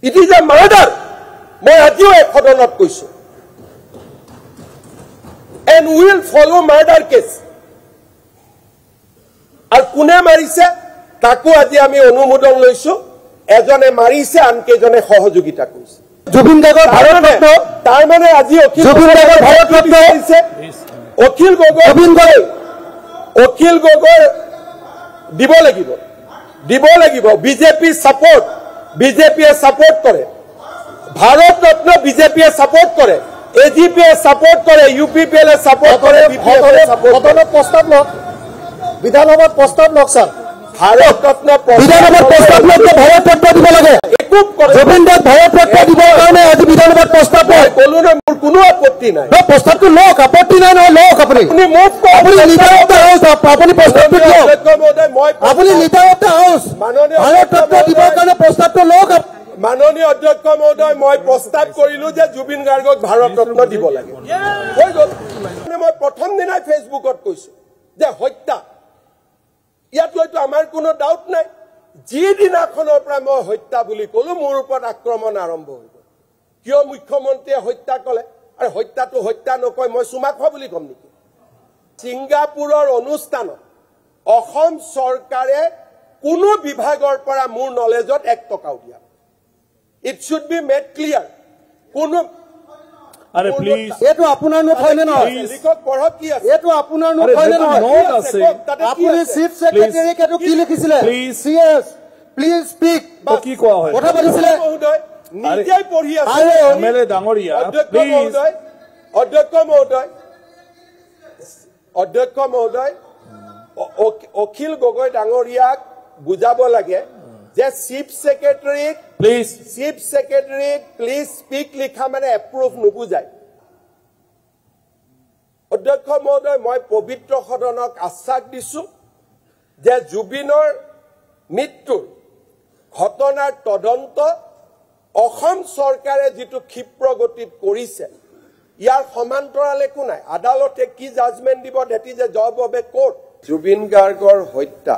It is a murder. মই আজিও এক সদনত কৈছো। And we will follow murder case. আৰু কোনে মাৰিছে তাকো আজি আমি অনুমোদন লৈছো। এজনে মাৰিছে আনকেজনে সহযোগিতা কৰিছে। জুবিন গাৰ্গৰ ভাৰত ৰত্ন তাৰ মানে আজি জুবিন গাৰ্গৰ ভাৰত ৰত্ন দিছে অখিল গগৈ দিব লাগিব বিজেপি সাপোর্ট বিজেপিয়ে সাপোর্ট করে ভারত রত্ন বিজেপিয়ে সাপোর্ট করে এজিপিয়ে সাপোর্ট করে ইউপিপিএল এ সাপোর্ট করে প্রস্তাব লোক বিধানসভাত প্রস্তাব লোক স্যার ভারত রত্ন বিধানসভাত প্রস্তাব লোক ভারত রত্ন দিব লাগে একুপ করে জুবিন গাৰ্গ ভাৰত ৰত্ন দিবৰ কাৰণে আজি বিধানসভাত প্ৰস্তাৱ হয় কলো না মোৰ কোনো আপত্তি নাই প্ৰস্তাৱটো লোক আপত্তি নাই নহয় লোক আপুনি আপুনি লিডাৰ অফ দা হাউস আপুনি প্ৰস্তাৱটো দিয়ক আপুনি leader of the house Bharat Ratna দিবৰ কাৰণে প্ৰস্তাৱটো লোক মাননীয় অধ্যক্ষ মহোদয় মই প্ৰস্তাৱ কৰিলো যে জুবিন গাৰ্গক ভাৰত ৰত্ন দিব লাগে হৈ গল মই প্ৰথম দিনাই ফেসবুকত কৈছো যে হত্যা ইয়াত হয়তো আমাৰ কোনো ডাউট নাই যি দিনাখনৰ পৰা মই হত্যা বুলি কলো মোৰ ওপৰত আক্ৰমণ আৰম্ভ হৈ গল কিয় মুখ্যমন্ত্ৰীয়ে হত্যা কলে আৰু হত্যাটো হত্যা নকয় মই সুমাখোৱা বুলি কম নেকি সিংগাপুৰৰ অনুষ্ঠানত অসম চৰকাৰে কোনো বিভাগৰ পৰা মোৰ নলেজত 1 টকাও দিয়া It should be made clear. Kono Are please. Eto apunar note hoile noy. Likok porhok ki ase. Eto apunar note hoile noy. Note ase. Apuni chief secretary keto ki likhile. Please. Yes. Please speak. Ki koa hoy. Kotha patisile. Nijai porhi ase. Mele dangoria. Please. অধ্যক্ষ মহোদয় অখিল গগৈ ডাঙৰীয়াক বুজাব লাগে যে chief secretary please speak লিখা মানে approve নুবুজায় অধ্যক্ষ মহোদয় মই পবিত্ৰ সদনক আশ্বাস দিছো যে জুবিনৰ মৃত্যুৰ ঘটনাৰ তদন্ত অসম চৰকাৰে যেটো ক্ষিপ্ৰ গতিত কৰিছে ইয়াৰ সমান্তৰাল একো নাই আদালতে কি জাজমেন্ট দিব দেটি যে জব অবে কোর্ট জুবিন গাৰ্গৰ হত্যা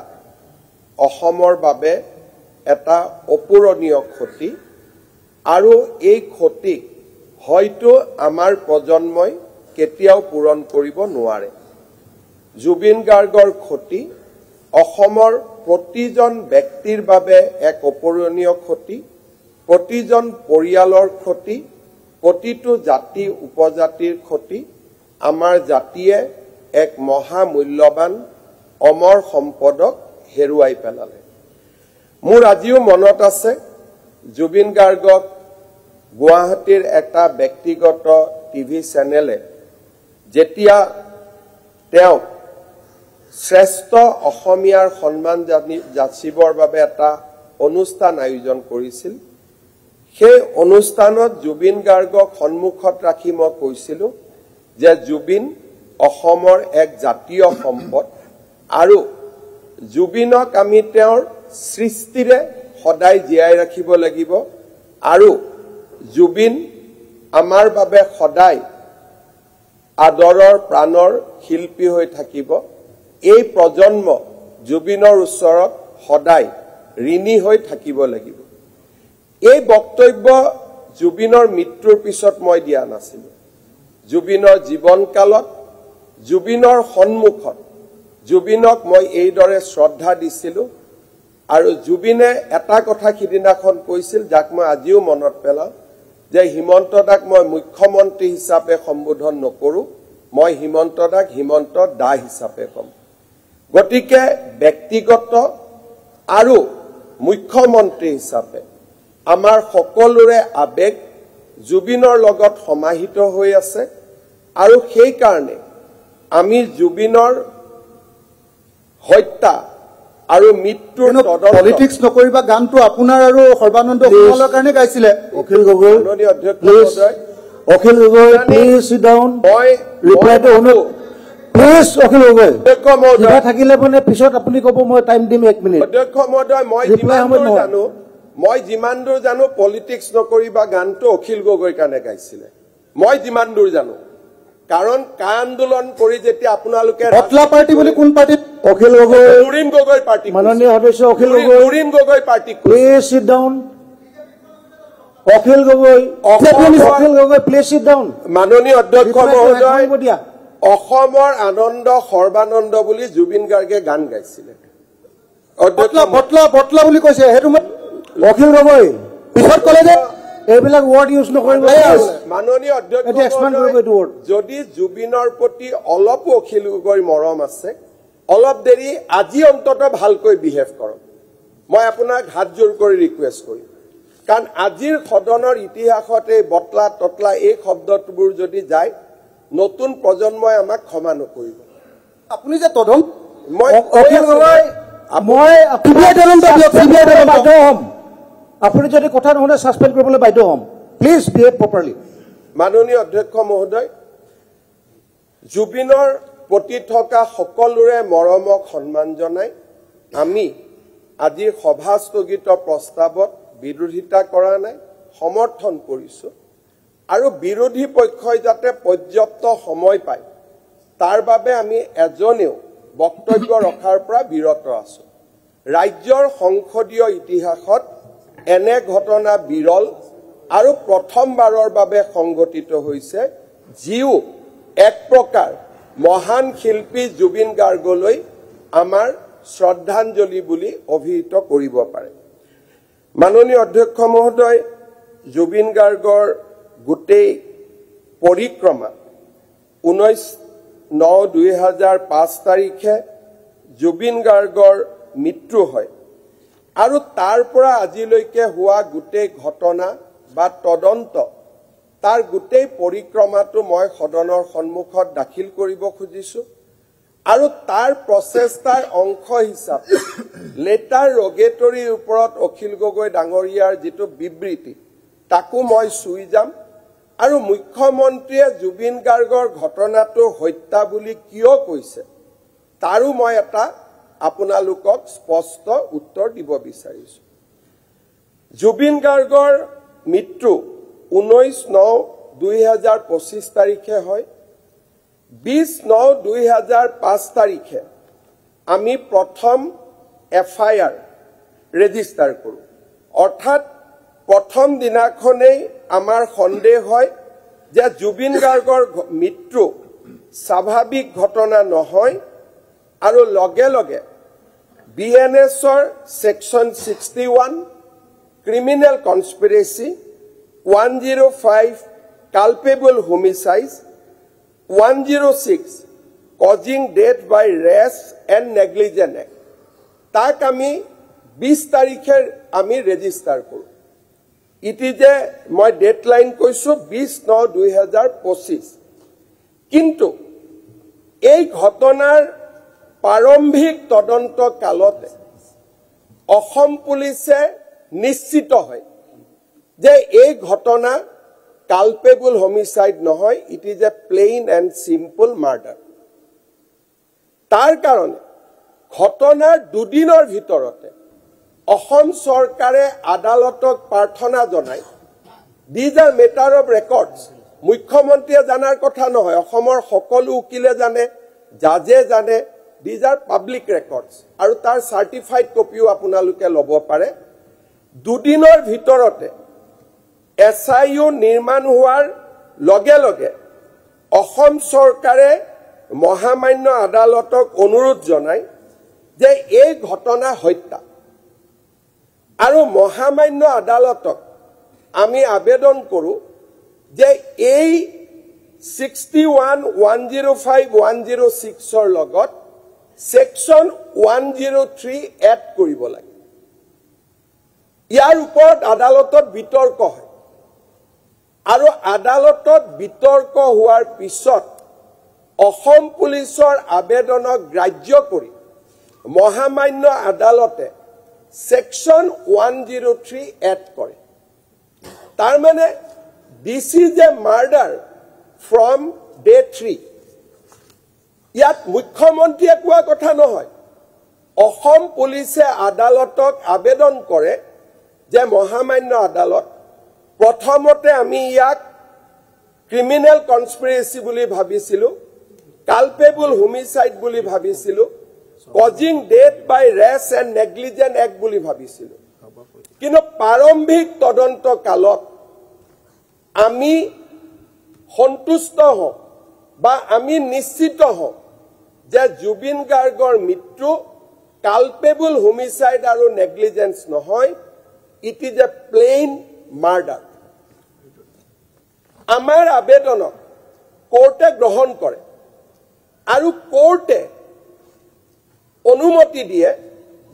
অসমৰ বাবে এটা অপূৰণীয় ক্ষতি আৰু এই ক্ষতি হয়তো আমাৰ প্ৰজন্মই কেতিয়াও পূৰণ কৰিব নোৱাৰে জুবিন গাৰ্গৰ ক্ষতি অসমৰ প্ৰতিজন ব্যক্তিৰ বাবে এক অপূৰণীয় ক্ষতি প্ৰতিজন পৰিয়ালৰ ক্ষতি প্ৰতিটো জাতি উপজাতিৰ ক্ষতি আমাৰ জাতিয়ে এক মহা মূল্যৱান অমৰ সম্পদক হেৰুৱাই পেলালে মোৰ আজিও মনত আছে জুবিন গাৰ্গক গুৱাহাটীৰ এটা ব্যক্তিগত টিভি চেনেলে যেতিয়া তেওঁ শ্ৰেষ্ঠ অসমীয়াৰ সন্মান যাচিবৰ বাবে এটা অনুষ্ঠান আয়োজন কৰিছিল সেই অনুষ্ঠানত জুবিন গাৰ্গক সন্মুখত ৰাখি মই কৈছিল যে জুবিন অসমৰ এক জাতীয় সম্পদ আৰু জুবিনক আমি তেওঁৰ সৃষ্টিৰে সদায় জীয়াই ৰাখিব লাগিব আৰু জুবিন আমাৰ বাবে সদায় আদৰৰ প্ৰাণৰ শিল্পী হৈ থাকিব এই প্ৰজন্ম জুবিনৰ ওচৰত সদায় ঋণী হৈ থাকিব লাগিব এই বক্তব্য জুবিনৰ মৃত্যুৰ পিছত মই দিয়া নাছিল জুবিনৰ জীৱনকালত জুবিনৰ সন্মুখত জুবিনক মই এইদৰে শ্ৰদ্ধা দিছিলো আৰু জুবিনে এটা কথা কিদিনাখন কৈছিল যাক মই আজিও মনত পেলাও যে হিমন্ত দাক মই মুখ্যমন্ত্ৰী হিচাপে সম্বোধন নকৰো মই হিমন্ত দাক হিমন্ত দা হিচাপে কম গতিকে ব্যক্তিগত আৰু মুখ্যমন্ত্ৰী হিচাপে আমাৰ সকলোৰে আবেগ জুবিনৰ লগত সমাহিত হৈ আছে আৰু সেই কাৰণে আমি জুবিনৰ হত্যা আৰু মৃত্যুৰ তদন্ত পলিটিক্স নকৰিবা গানটো আপোনাৰ আৰু সৰ্বানন্দ সোণোৱালৰ কাৰণে গাইছিলে অখিল গগৈ অধ্যক্ষ মহোদয় Akhil Gogoi please sit down মই ৰিপ্লাইটো শুনো প্লিজ অখিল গগৈ অধ্যক্ষ মহোদয় থাকিলে মানে পিছত আপুনি ক'ব মই টাইম দিম 1 মিনিট অধ্যক্ষ মহোদয় মই যিমান দূৰ জানো পলিটিক্স নকৰিবা গানটো অখিল গগৈৰ কাৰণে গাইছিলে মই যিমান দূৰ জানো কাৰণ কা আন্দোলন কৰি যেতিয়া আপোনালোকে হটলা পাৰ্টি বুলি কোন পাৰ্টি অখিল গগৈ নুৰিন গগৈ পাৰ্টি মাননীয় সদস্য অখিল গগৈ নুৰিন Gogoi party please sit down Akhil Gogoi Akhil Gogoi please sit down মাননীয় অধ্যক্ষ মহোদয় দিয়া অসমৰ আনন্দ সৰ্বানন্দ বুলি জুবিন গাৰ্গে গান গাইছিলে বটলা বুলি কৈছে সেইটো অখিল গগৈ পিছত ক'লে যে এইবিলাক ৱৰ্ড ইউজ নকৰিব মাননীয় অধ্যক্ষ যদি জুবিনৰ প্ৰতি অলপো অখিল গগৈৰ মৰম আছে অলপ দেৰি আজি অন্তত ভালকৈ বিহেভ কৰক মই আপোনাক হাত জোৰ কৰি ৰিকুৱেষ্ট কৰিম কাৰণ আজিৰ সদনৰ ইতিহাসত এই বটলা তটলা এই শব্দবোৰ যদি যায় নতুন প্ৰজন্মই আমাক ক্ষমা নকৰিব আপুনি যে তদন্ত মই অখিল গগৈ মই বাধ্য হ'ম আপুনি যদি কথা নুশুনে ছাছপেণ্ড কৰিবলৈ বাধ্য হ'ম প্লিজ বিহেভ প্ৰপাৰলি মাননীয় অধ্যক্ষ মহোদয় জুবিনৰ প্ৰতি থকা সকলোৰে মৰমক সন্মান জনাই আমি আজিৰ সভা স্থগিত প্ৰস্তাৱত বিৰোধিতা কৰা নাই সমৰ্থন কৰিছো আৰু বিৰোধী পক্ষই যাতে পৰ্যাপ্ত সময় পায় তাৰ বাবে আমি এজনেও বক্তব্য ৰখাৰ পৰা বিৰত আছো ৰাজ্যৰ সংসদীয় ইতিহাসত এনে ঘটনা বিৰল আৰু প্ৰথমবাৰৰ বাবে সংঘটিত হৈছে যিও এক প্ৰকাৰ মহান শিল্পী জুবিন গাৰ্গলৈ আমাৰ শ্ৰদ্ধাঞ্জলি বুলি অভিহিত কৰিব পাৰে মাননীয় অধ্যক্ষ মহোদয় জুবিন গাৰ্গৰ গোটেই পৰিক্ৰমা 19/9/2005 তাৰিখে জুবিন গাৰ্গৰ মৃত্যু হয় আৰু তাৰ পৰা আজিলৈকে হোৱা গোটেই ঘটনা বা তদন্ত তাৰ গোটেই পৰিক্ৰমাটো মই সদনৰ সন্মুখত দাখিল কৰিব খুজিছো আৰু তাৰ প্ৰচেষ্টাৰ অংশ হিচাপে লেটাৰ ৰগেটৰীৰ ওপৰত অখিল গগৈ ডাঙৰীয়াৰ যিটো বিবৃতি তাকো মই চুই যাম আৰু মুখ্যমন্ত্ৰীয়ে জুবিন গাৰ্গৰ ঘটনাটো হত্যা বুলি কিয় কৈছে তাৰো মই এটা আপোনালোকক স্পষ্ট উত্তৰ দিব বিচাৰিছো জুবিন গাৰ্গৰ মৃত্যু 19/9/2025 তাৰিখে হয় 20/9/2005 তাৰিখে আমি প্ৰথম FIR ৰেজিষ্টাৰ কৰো অৰ্থাৎ প্ৰথম দিনাখনেই আমাৰ সন্দেহ হয় যে জুবিন গাৰ্গৰ মৃত্যু স্বাভাৱিক ঘটনা নহয় আৰু লগে লগে BNSৰ section 61 criminal conspiracy 105 culpable homicide 106 causing death by rash and negligent act তাক আমি 20 তাৰিখে আমি ৰেজিষ্টাৰ কৰো ইটি যে মই ডেডলাইন কৈছো 20/9/2025 কিন্তু এই ঘটনাৰ প্ৰাৰম্ভিক তদন্ত কালতে অসম পুলিচে নিশ্চিত হয় যে এই ঘটনা কালপেবল হোমিসাইড নহয় it is a plain and simple murder তাৰ কাৰণে ঘটনাৰ দুদিনৰ ভিতৰতে অসম চৰকাৰে আদালতক প্ৰাৰ্থনা জনায় these are matter of records মুখ্যমন্ত্ৰীয়ে জানাৰ কথা নহয় অসমৰ সকলো উকিলে জানে জাজে জানে দিজ আৰ পাব্লিক ৰেকৰ্ডছ আৰু তাৰ চাৰ্টিফাইড কপিও আপোনালোকে ল'ব পাৰে দুদিনৰ ভিতৰতে SIU নিৰ্মাণ হোৱাৰ লগে লগে অসম চৰকাৰে মহামান্য আদালতক অনুৰোধ জনায় যে এই ঘটনা হত্যা আৰু মহামান্য আদালতক আমি আবেদন কৰো যে এই 61 105 106 ৰ লগত সেকশন 103 এড কৰিব লাগে ইয়াৰ ওপৰত আদালতত বিতৰ্ক হয় আৰু আদালতত বিতৰ্ক হোৱাৰ পিছত অসম পুলিচৰ আবেদনক গ্ৰাহ্য কৰি মহামান্য আদালতে সেকশন 103 এড কৰে তাৰ মানে this is a murder from day 3 ইয়াত মুখ্যমন্ত্ৰীয়ে কোৱা কথা নহয় অসম পুলিচে আদালতক আবেদন কৰে যে মহামান্য আদালত প্ৰথমতে আমি ইয়াক ক্ৰিমিনেল কনস্পিৰেচি বুলি ভাবিছিলো কালপেবল হোমিসাইড বুলি ভাবিছিলো causing death by rash and negligent act বুলি ভাবিছিলো কিন্তু প্ৰাৰম্ভিক তদন্ত কালত আমি সন্তুষ্ট হওঁ বা আমি নিশ্চিত হওঁ যে জুবিন গাৰ্গৰ মৃত্যু কালপেবল হোমিসাইড আৰু নেগলিজেন্স নহয়, it is a plain murder. আমাৰ আবেদনক কোৰ্টে গ্ৰহণ কৰে আৰু কোৰ্টে অনুমতি দিয়ে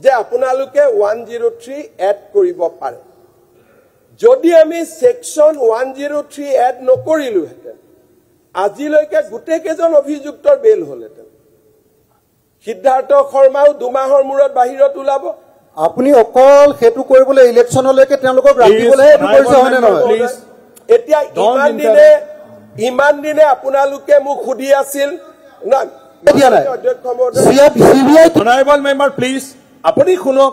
যে আপোনালোকে 103 এড কৰিব পাৰে। যদি আমি সেকশন 103 এড নকৰিলোহেঁতেন আজিলৈকে গোটেইকেইজন অভিযুক্তৰ বেল হলহেঁতেন। সিদ্ধাৰ্থ শৰ্মাও 2 মাহৰ মূৰত বাহিৰত ওলাব। আপুনি অকল সেইটো কৰিবলৈ ইলেকশ্যনলৈকে তেওঁলোকক ৰাখিবলৈ এইটো কৰিছে হয়নে নহয়? এতিয়া ইমান দিনে আপোনালোকে মোক সুধি আছিল না অধ্যক্ষ অনাৰেবল মেম্বাৰ প্লিজ আপুনি শুনক,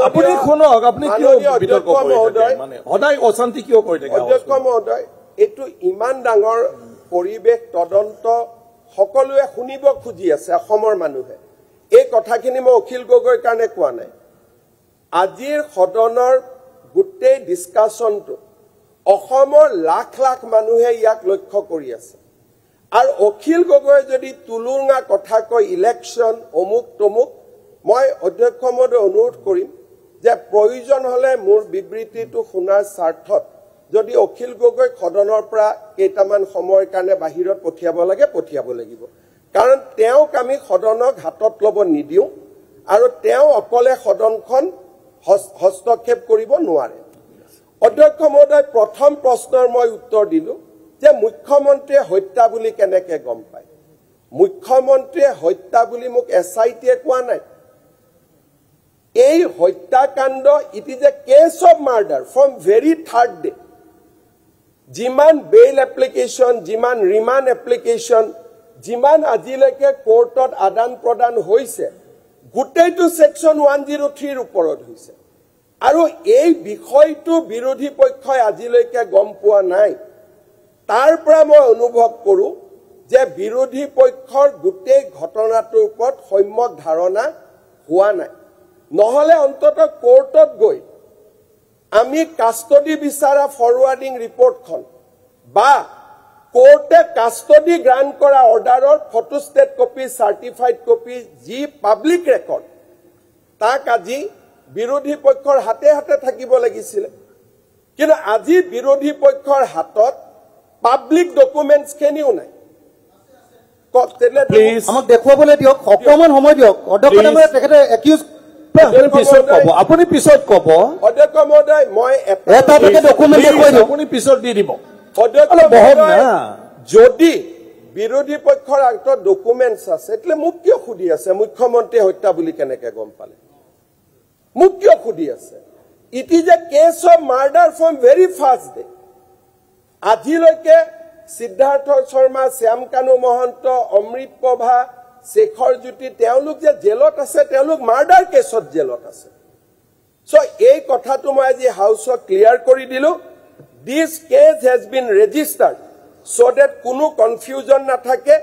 আপুনি শুনক, আপুনি কিয় বিতৰ্ক কৰি থাকে, মানে সদায় অশান্তি কিয় কৰি থাকে? অধ্যক্ষ মহোদয়, এইটো ইমান ডাঙৰ পৰিৱেশ তদন্ত সকলোৱে শুনিব খুজি আছে অসমৰ মানুহে। এই কথাখিনি মই অখিল গগৈৰ কাৰণে কোৱা নাই। আজিৰ সদনৰ গোটেই ডিছকাশ্যনটো অসমৰ লাখ লাখ মানুহে ইয়াক লক্ষ্য কৰি আছে আৰু অখিল গগৈয়ে যদি তুলুঙা কথা কয় ইলেকশ্যন অমুক তমুক, মই অধ্যক্ষ মহোদয় অনুৰোধ কৰিম যে প্ৰয়োজন হলে মোৰ বিবৃতিটো শুনাৰ স্বাৰ্থত যদি অখিল গগৈ সদনৰ পৰা কেইটামান সময়ৰ কাৰণে বাহিৰত পঠিয়াব লাগে পঠিয়াব লাগিব, কাৰণ তেওঁক আমি সদনক হাতত ল'ব নিদিওঁ আৰু তেওঁ অকলে সদনখন হস্তক্ষেপ কৰিব নোৱাৰে। অধ্যক্ষ মহোদয়, প্ৰথম প্ৰশ্নৰ মই উত্তৰ দিলো যে মুখ্যমন্ত্ৰীয়ে হত্যা বুলি কেনেকে গম পায়। মুখ্যমন্ত্ৰীয়ে হত্যা বুলি মোক SITয়ে কোৱা নাই। এই হত্যাকাণ্ড it is a case of murder from very third day. যিমান বেইল এপ্লিকেশ্যন, যিমান ৰিমাণ্ড এপ্লিকেশ্যন, যিমান আজিলৈকে কোৰ্টত আদান প্ৰদান হৈছে গোটেইটো সেকশন 103ৰ ওপৰত হৈছে আৰু এই বিষয়টো বিৰোধী পক্ষই আজিলৈকে গম পোৱা নাই। তাৰ পৰা মই অনুভৱ কৰো যে বিৰোধী পক্ষৰ গোটেই ঘটনাটোৰ ওপৰত সম্যক ধাৰণা হোৱা নাই। নহলে অন্তত কোৰ্টত গৈ আমি কাষ্টডি বিচাৰা ফৰৱাৰ্ডিং ৰিপৰ্টখন বা কোৰ্টে কাষ্টডি গ্ৰান্ট কৰা অৰ্ডাৰৰ ফটোষ্টেট কপি, চাৰ্টিফাইড কপি, যি পাব্লিক ৰেকৰ্ড, তাক আজি বিৰোধী পক্ষৰ হাতে হাতে থাকিব লাগিছিল। কিন্তু আজি বিৰোধী পক্ষৰ হাতত পাব্লিক ডকুমেণ্টছখিনিও নাই। আমাক দেখুৱাবলৈ দিয়ক, অকণমান সময় দিয়ক। অধ্যক্ষ তেখেতে একিউজ আপুনি পিছত কব। অধ্যক্ষ মহোদয়, মই আপুনি পিছত দি দিব। যদি বিৰোধী পক্ষৰ হাতত ডকুমেণ্টছ আছে তেতিয়াহ'লে মোক কিয় সুধি আছে মুখ্যমন্ত্ৰীয়ে হত্যা বুলি কেনেকে গম পালে? মোক কিয় সুধি আছে? It is a case of murder from very first day. আজিলৈকে সিদ্ধাৰ্থ শৰ্মা, শ্যাম কানু মহন্ত, অমৃত প্ৰভা, শেখৰ জ্যোতি, তেওঁলোক যে জেলত আছে, তেওঁলোক মাৰ্ডাৰ কেছত জেলত আছে। চ' এই কথাটো মই আজি হাউচক ক্লিয়াৰ কৰি দিলো। দিছ cash has been registered so that কোনো কনফিউজন নাথাকে।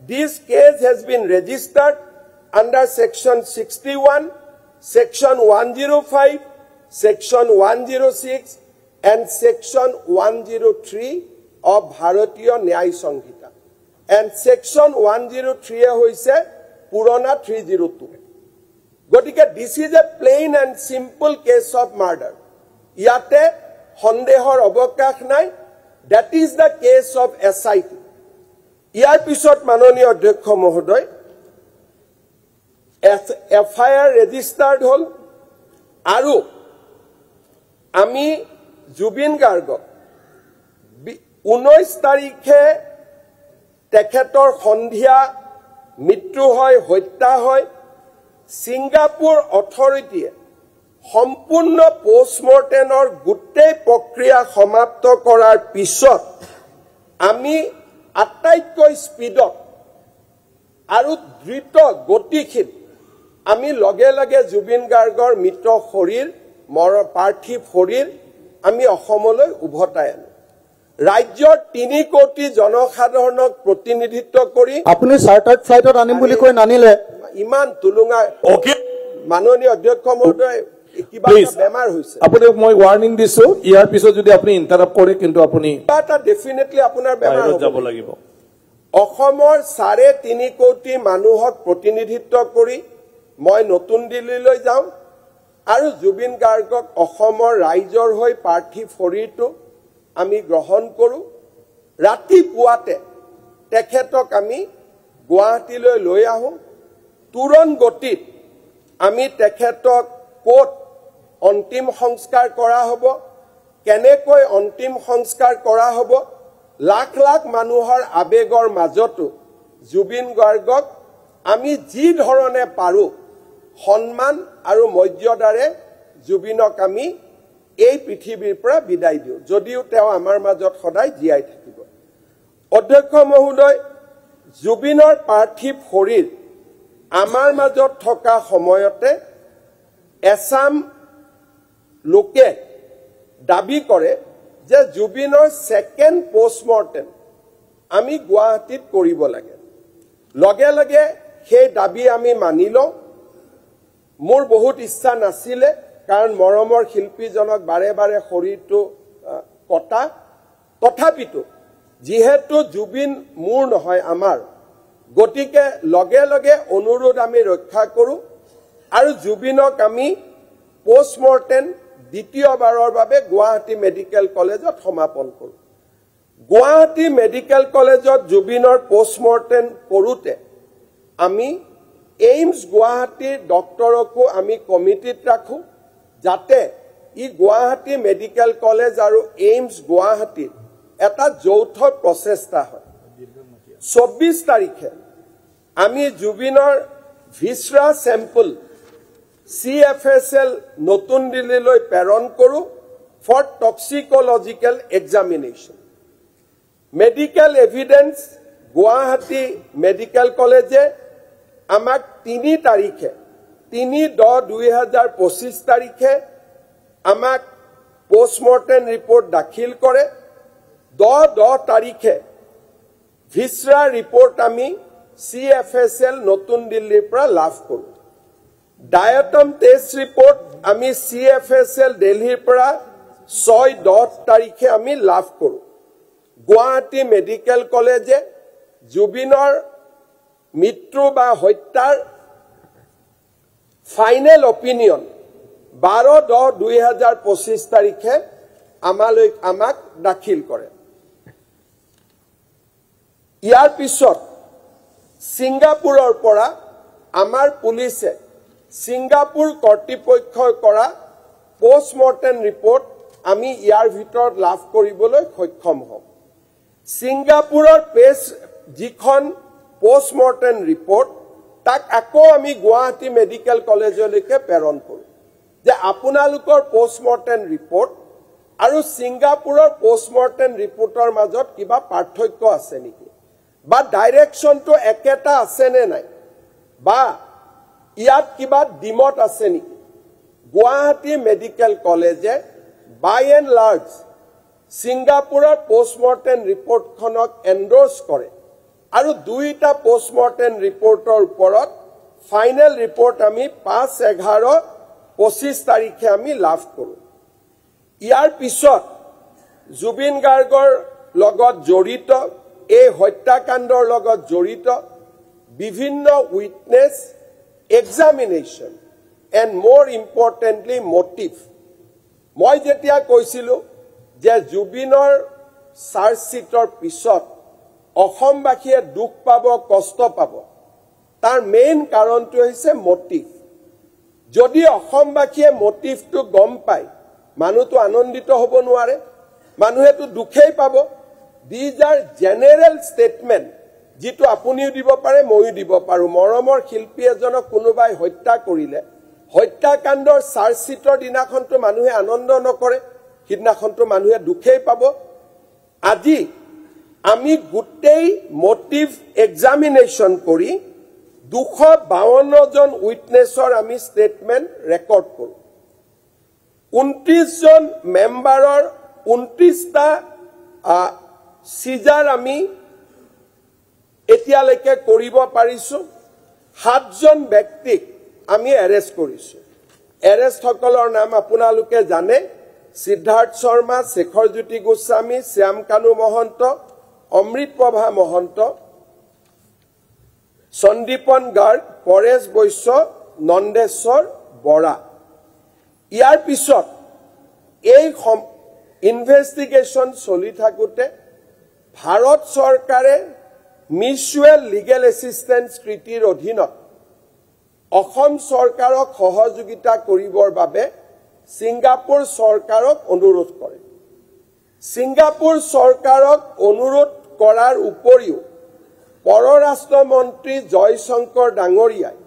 দিছ cash has been registered under section 61, section 105, section 106 and section 103 of ভাৰতীয় ন্যায় সংহিতা। and section 103 হৈছে পুৰণা 302। গতিকে this is a plain and simple case of murder. ইয়াতে সন্দেহৰ অৱকাশ নাই। That is the case of SIT. ইয়াৰ পিছত মাননীয় অধ্যক্ষ মহোদয়, FIR ৰেজিষ্টাৰ্ড হ'ল আৰু আমি জুবিন গাৰ্গক 19 তাৰিখে তেখেতৰ সন্ধিয়া মৃত্যু হয়, হত্যা হয়। ছিংগাপুৰ অথৰিটিয়ে সম্পূৰ্ণ পোষ্টমৰ্টেমৰ গোটেই প্ৰক্ৰিয়া সমাপ্ত কৰাৰ পিছত আমি আটাইতকৈ স্পীডত আৰু দ্ৰুত গতিশীল আমি লগে লগে জুবিন গাৰ্গৰ মৃত শৰীৰ, পাৰ্থিৱ শৰীৰ আমি অসমলৈ উভতাই আনো। ৰাজ্যৰ 3 কোটি জনসাধাৰণক প্ৰতিনিধিত্ব কৰি আপুনি চাৰ্টাৰ্ড ফ্লাইটত আনিম বুলি কৈ নানিলে। ইমান তুলুঙা মাননীয় অধ্যক্ষ মহোদয়, কিবা বেমাৰ হৈছে আপুনি মই ৱাৰ্নিং দিছো ইয়াৰ পিছত যদি আপুনি ইন্টাৰাপ্ট কৰে কিন্তু আপুনি এটা ডেফিনেটলি আপোনাৰ বেমাৰ যাব লাগিব অসমৰ 3.5 কোটি মানুহক প্ৰতিনিধিত্ব কৰি মই নতুন দিল্লীলৈ যাওঁ আৰু জুবিন গাৰ্গক অসমৰ ৰাইজৰ হৈ প্ৰাৰ্থী ফৰিটো আমি গ্ৰহণ কৰো ৰাতিপুৱাতে তেখেতক আমি গুৱাহাটীলৈ লৈ আহো তুৰণ গতিত আমি তেখেতক কোট অন্তিম সংস্কাৰ কৰা হ'ব কেনেকৈ অন্তিম সংস্কাৰ কৰা হ'ব লাখ লাখ মানুহৰ আবেগৰ মাজতো জুবিন গাৰ্গক আমি যি ধৰণে পাৰো সন্মান আৰু মৰ্যাদাৰে জুবিনক আমি এই পৃথিৱীৰ পৰা বিদায় দিওঁ যদিও তেওঁ আমাৰ মাজত সদায় জীয়াই থাকিব অধ্যক্ষ মহোদয় জুবিনৰ পাৰ্থিৱ শৰীৰ আমাৰ মাজত থকা সময়তে এছাম লোকে দাবী কৰে যে জুবিনৰ সেকেন্ড পোষ্টমৰ্টেম আমি গুৱাহাটীত কৰিব লাগে লগে লগে সেই দাবী আমি মানি লওঁ মোৰ বহুত ইচ্ছা নাছিলে কাৰণ মৰমৰ শিল্পীজনক বাৰে বাৰে শৰীৰটো কটা তথাপিতো যেহেতু জুবিন মোৰ নহয় আমাৰ গতিকে লগে লগে অনুৰোধ আমি ৰক্ষা কৰো আৰু জুবিনক আমি পোষ্টমৰ্টেম দ্বিতীয়বাৰৰ বাবে গুৱাহাটী মেডিকেল কলেজত সমাপন কৰো গুৱাহাটী মেডিকেল কলেজত জুবিনৰ পোষ্টমৰ্টেম কৰোতে আমি এইমছ গুৱাহাটীৰ ডক্টৰকো আমি কমিটিত ৰাখো যাতে ই গুৱাহাটী মেডিকেল কলেজ আৰু এইমছ গুৱাহাটীৰ এটা যৌথ প্ৰচেষ্টা হয় 24 তাৰিখে আমি জুবিনৰ ভিছৰা চেম্পল CFSL নতুন দিল্লীলৈ প্ৰেৰণ কৰো for toxicological examination medical evidence Guwahati medical কলেজে আমাক 3 তাৰিখে 3/10/2025 তাৰিখে আমাক পোষ্টমৰ্টেম ৰিপৰ্ট দাখিল কৰে 10 তাৰিখে ভিছৰা ৰিপৰ্ট আমি CFSL নতুন দিল্লীৰ পৰা লাভ কৰো ডায়েটম টেষ্ট ৰিপৰ্ট আমি CFSL দিল্লীৰ পৰা 6-10 তাৰিখে আমি লাভ কৰো গুৱাহাটী মেডিকেল কলেজে জুবিনৰ মৃত্যু বা হত্যাৰ ফাইনেল অপিনিয়ন 12/10/2025 তাৰিখে আমাক দাখিল কৰে ইয়াৰ পিছত সিংগাপুৰৰ পৰা আমাৰ পুলিচে সিংগাপুৰ কৰ্তৃপক্ষৰ কৰা পোষ্টমৰ্টেম ৰিপৰ্ট আমি ইয়াৰ ভিতৰত লাভ কৰিবলৈ সক্ষম হ'ম সিংগাপুৰৰ যিখন পোষ্টমৰ্টেম ৰিপৰ্ট তাক আকৌ আমি গুৱাহাটী মেডিকেল কলেজলৈকে প্ৰেৰণ কৰো যে আপোনালোকৰ পোষ্টমৰ্টেম ৰিপৰ্ট আৰু সিংগাপুৰৰ পোষ্টমৰ্টেম ৰিপৰ্টৰ মাজত কিবা পাৰ্থক্য আছে নেকি বা ডাইৰেকশনটো একেটা আছে নে নাই বা ইয়াত কিবা ডিমত আছে নেকি গুৱাহাটী মেডিকেল কলেজে বাই এণ্ড লাৰ্জ সিংগাপুৰৰ পোষ্টমৰ্টেম ৰিপৰ্টখনক এণ্ডৰ্ছ কৰে আৰু দুইটা পোষ্টমৰ্টেম ৰিপৰ্টৰ ওপৰত ফাইনেল ৰিপৰ্ট আমি 5/11/25 তাৰিখে আমি লাভ কৰো ইয়াৰ পিছত জুবিন গাৰ্গৰ লগত জড়িত এই হত্যাকাণ্ডৰ লগত জড়িত বিভিন্ন উইটনেছ এক্সামিনেশ্যন এণ্ড মোৰ ইম্পৰ্টেণ্টলি মোটিভ মই যেতিয়া কৈছিলো যে জুবিনৰ চাৰ্জশ্বিটৰ পিছত অসমবাসীয়ে দুখ পাব কষ্ট পাব তাৰ মেইন কাৰণটো হৈছে মোটিভ যদি অসমবাসীয়ে মোটিভটো গম পায় মানুহটো আনন্দিত হ'ব নোৱাৰে মানুহেটো দুখেই পাব These are general statement যিটো আপুনিও দিব পাৰে মইও দিব পাৰো মৰমৰ শিল্পী এজনক কোনোবাই হত্যা কৰিলে হত্যাকাণ্ডৰ চাৰ্জশ্বিটৰ দিনাখনটো মানুহে আনন্দ নকৰে সিদিনাখনটো মানুহে দুখেই পাব আজি আমি গোটেই মোটিভ এক্সামিনেশ্যন কৰি 252 জন উইটনেছৰ আমি ষ্টেটমেন্ট ৰেকৰ্ড কৰো 29 জন মেম্বাৰৰ 29টা সিজাৰ আমি এতিয়ালৈকে কৰিব পাৰিছো 7 জন ব্যক্তিক আমি এৰেষ্ট কৰিছো এৰেষ্ট সকলৰ নাম আপোনালোকে জানে সিদ্ধাৰ্থ শৰ্মা শেখৰ জ্যোতি গোস্বামী শ্যাম কানু মহন্ত অমৃত প্ৰভা মহন্ত সন্দীপন গাৰ্গ পৰেশ বৈশ্য নন্দেশ্বৰ বৰা ইয়াৰ পিছত এই ইনভেষ্টিগেশ্যন চলি থাকোতে ভাৰত চৰকাৰে মিউচুৱেল লিগেল এছিষ্টেন্স ট্ৰিটিৰ অধীনত অসম চৰকাৰক সহযোগিতা কৰিবৰ বাবে ছিংগাপুৰ চৰকাৰক অনুৰোধ কৰে ছিংগাপুৰ চৰকাৰক অনুৰোধ কৰাৰ উপৰিও পৰৰাষ্ট্ৰ মন্ত্ৰী জয়শংকৰ ডাঙৰীয়াই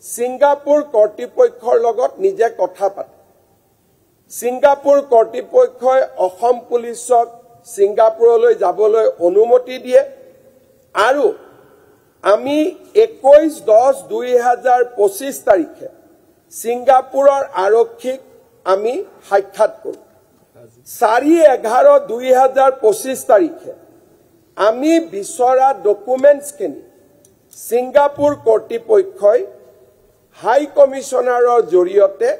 ছিংগাপুৰ কৰ্তৃপক্ষৰ লগত নিজে কথা পাতে ছিংগাপুৰ কৰ্তৃপক্ষই অসম পুলিচক ছিংগাপুৰলৈ যাবলৈ অনুমতি দিয়ে আৰু আমি 21/10/2025 তাৰিখে ছিংগাপুৰৰ আৰক্ষীক আমি সাক্ষাৎ কৰোঁ 4/11/2025 তাৰিখে আমি বিচৰা ডকুমেণ্টছখিনি ছিংগাপুৰ কৰ্তৃপক্ষই হাই কমিছনাৰৰ জৰিয়তে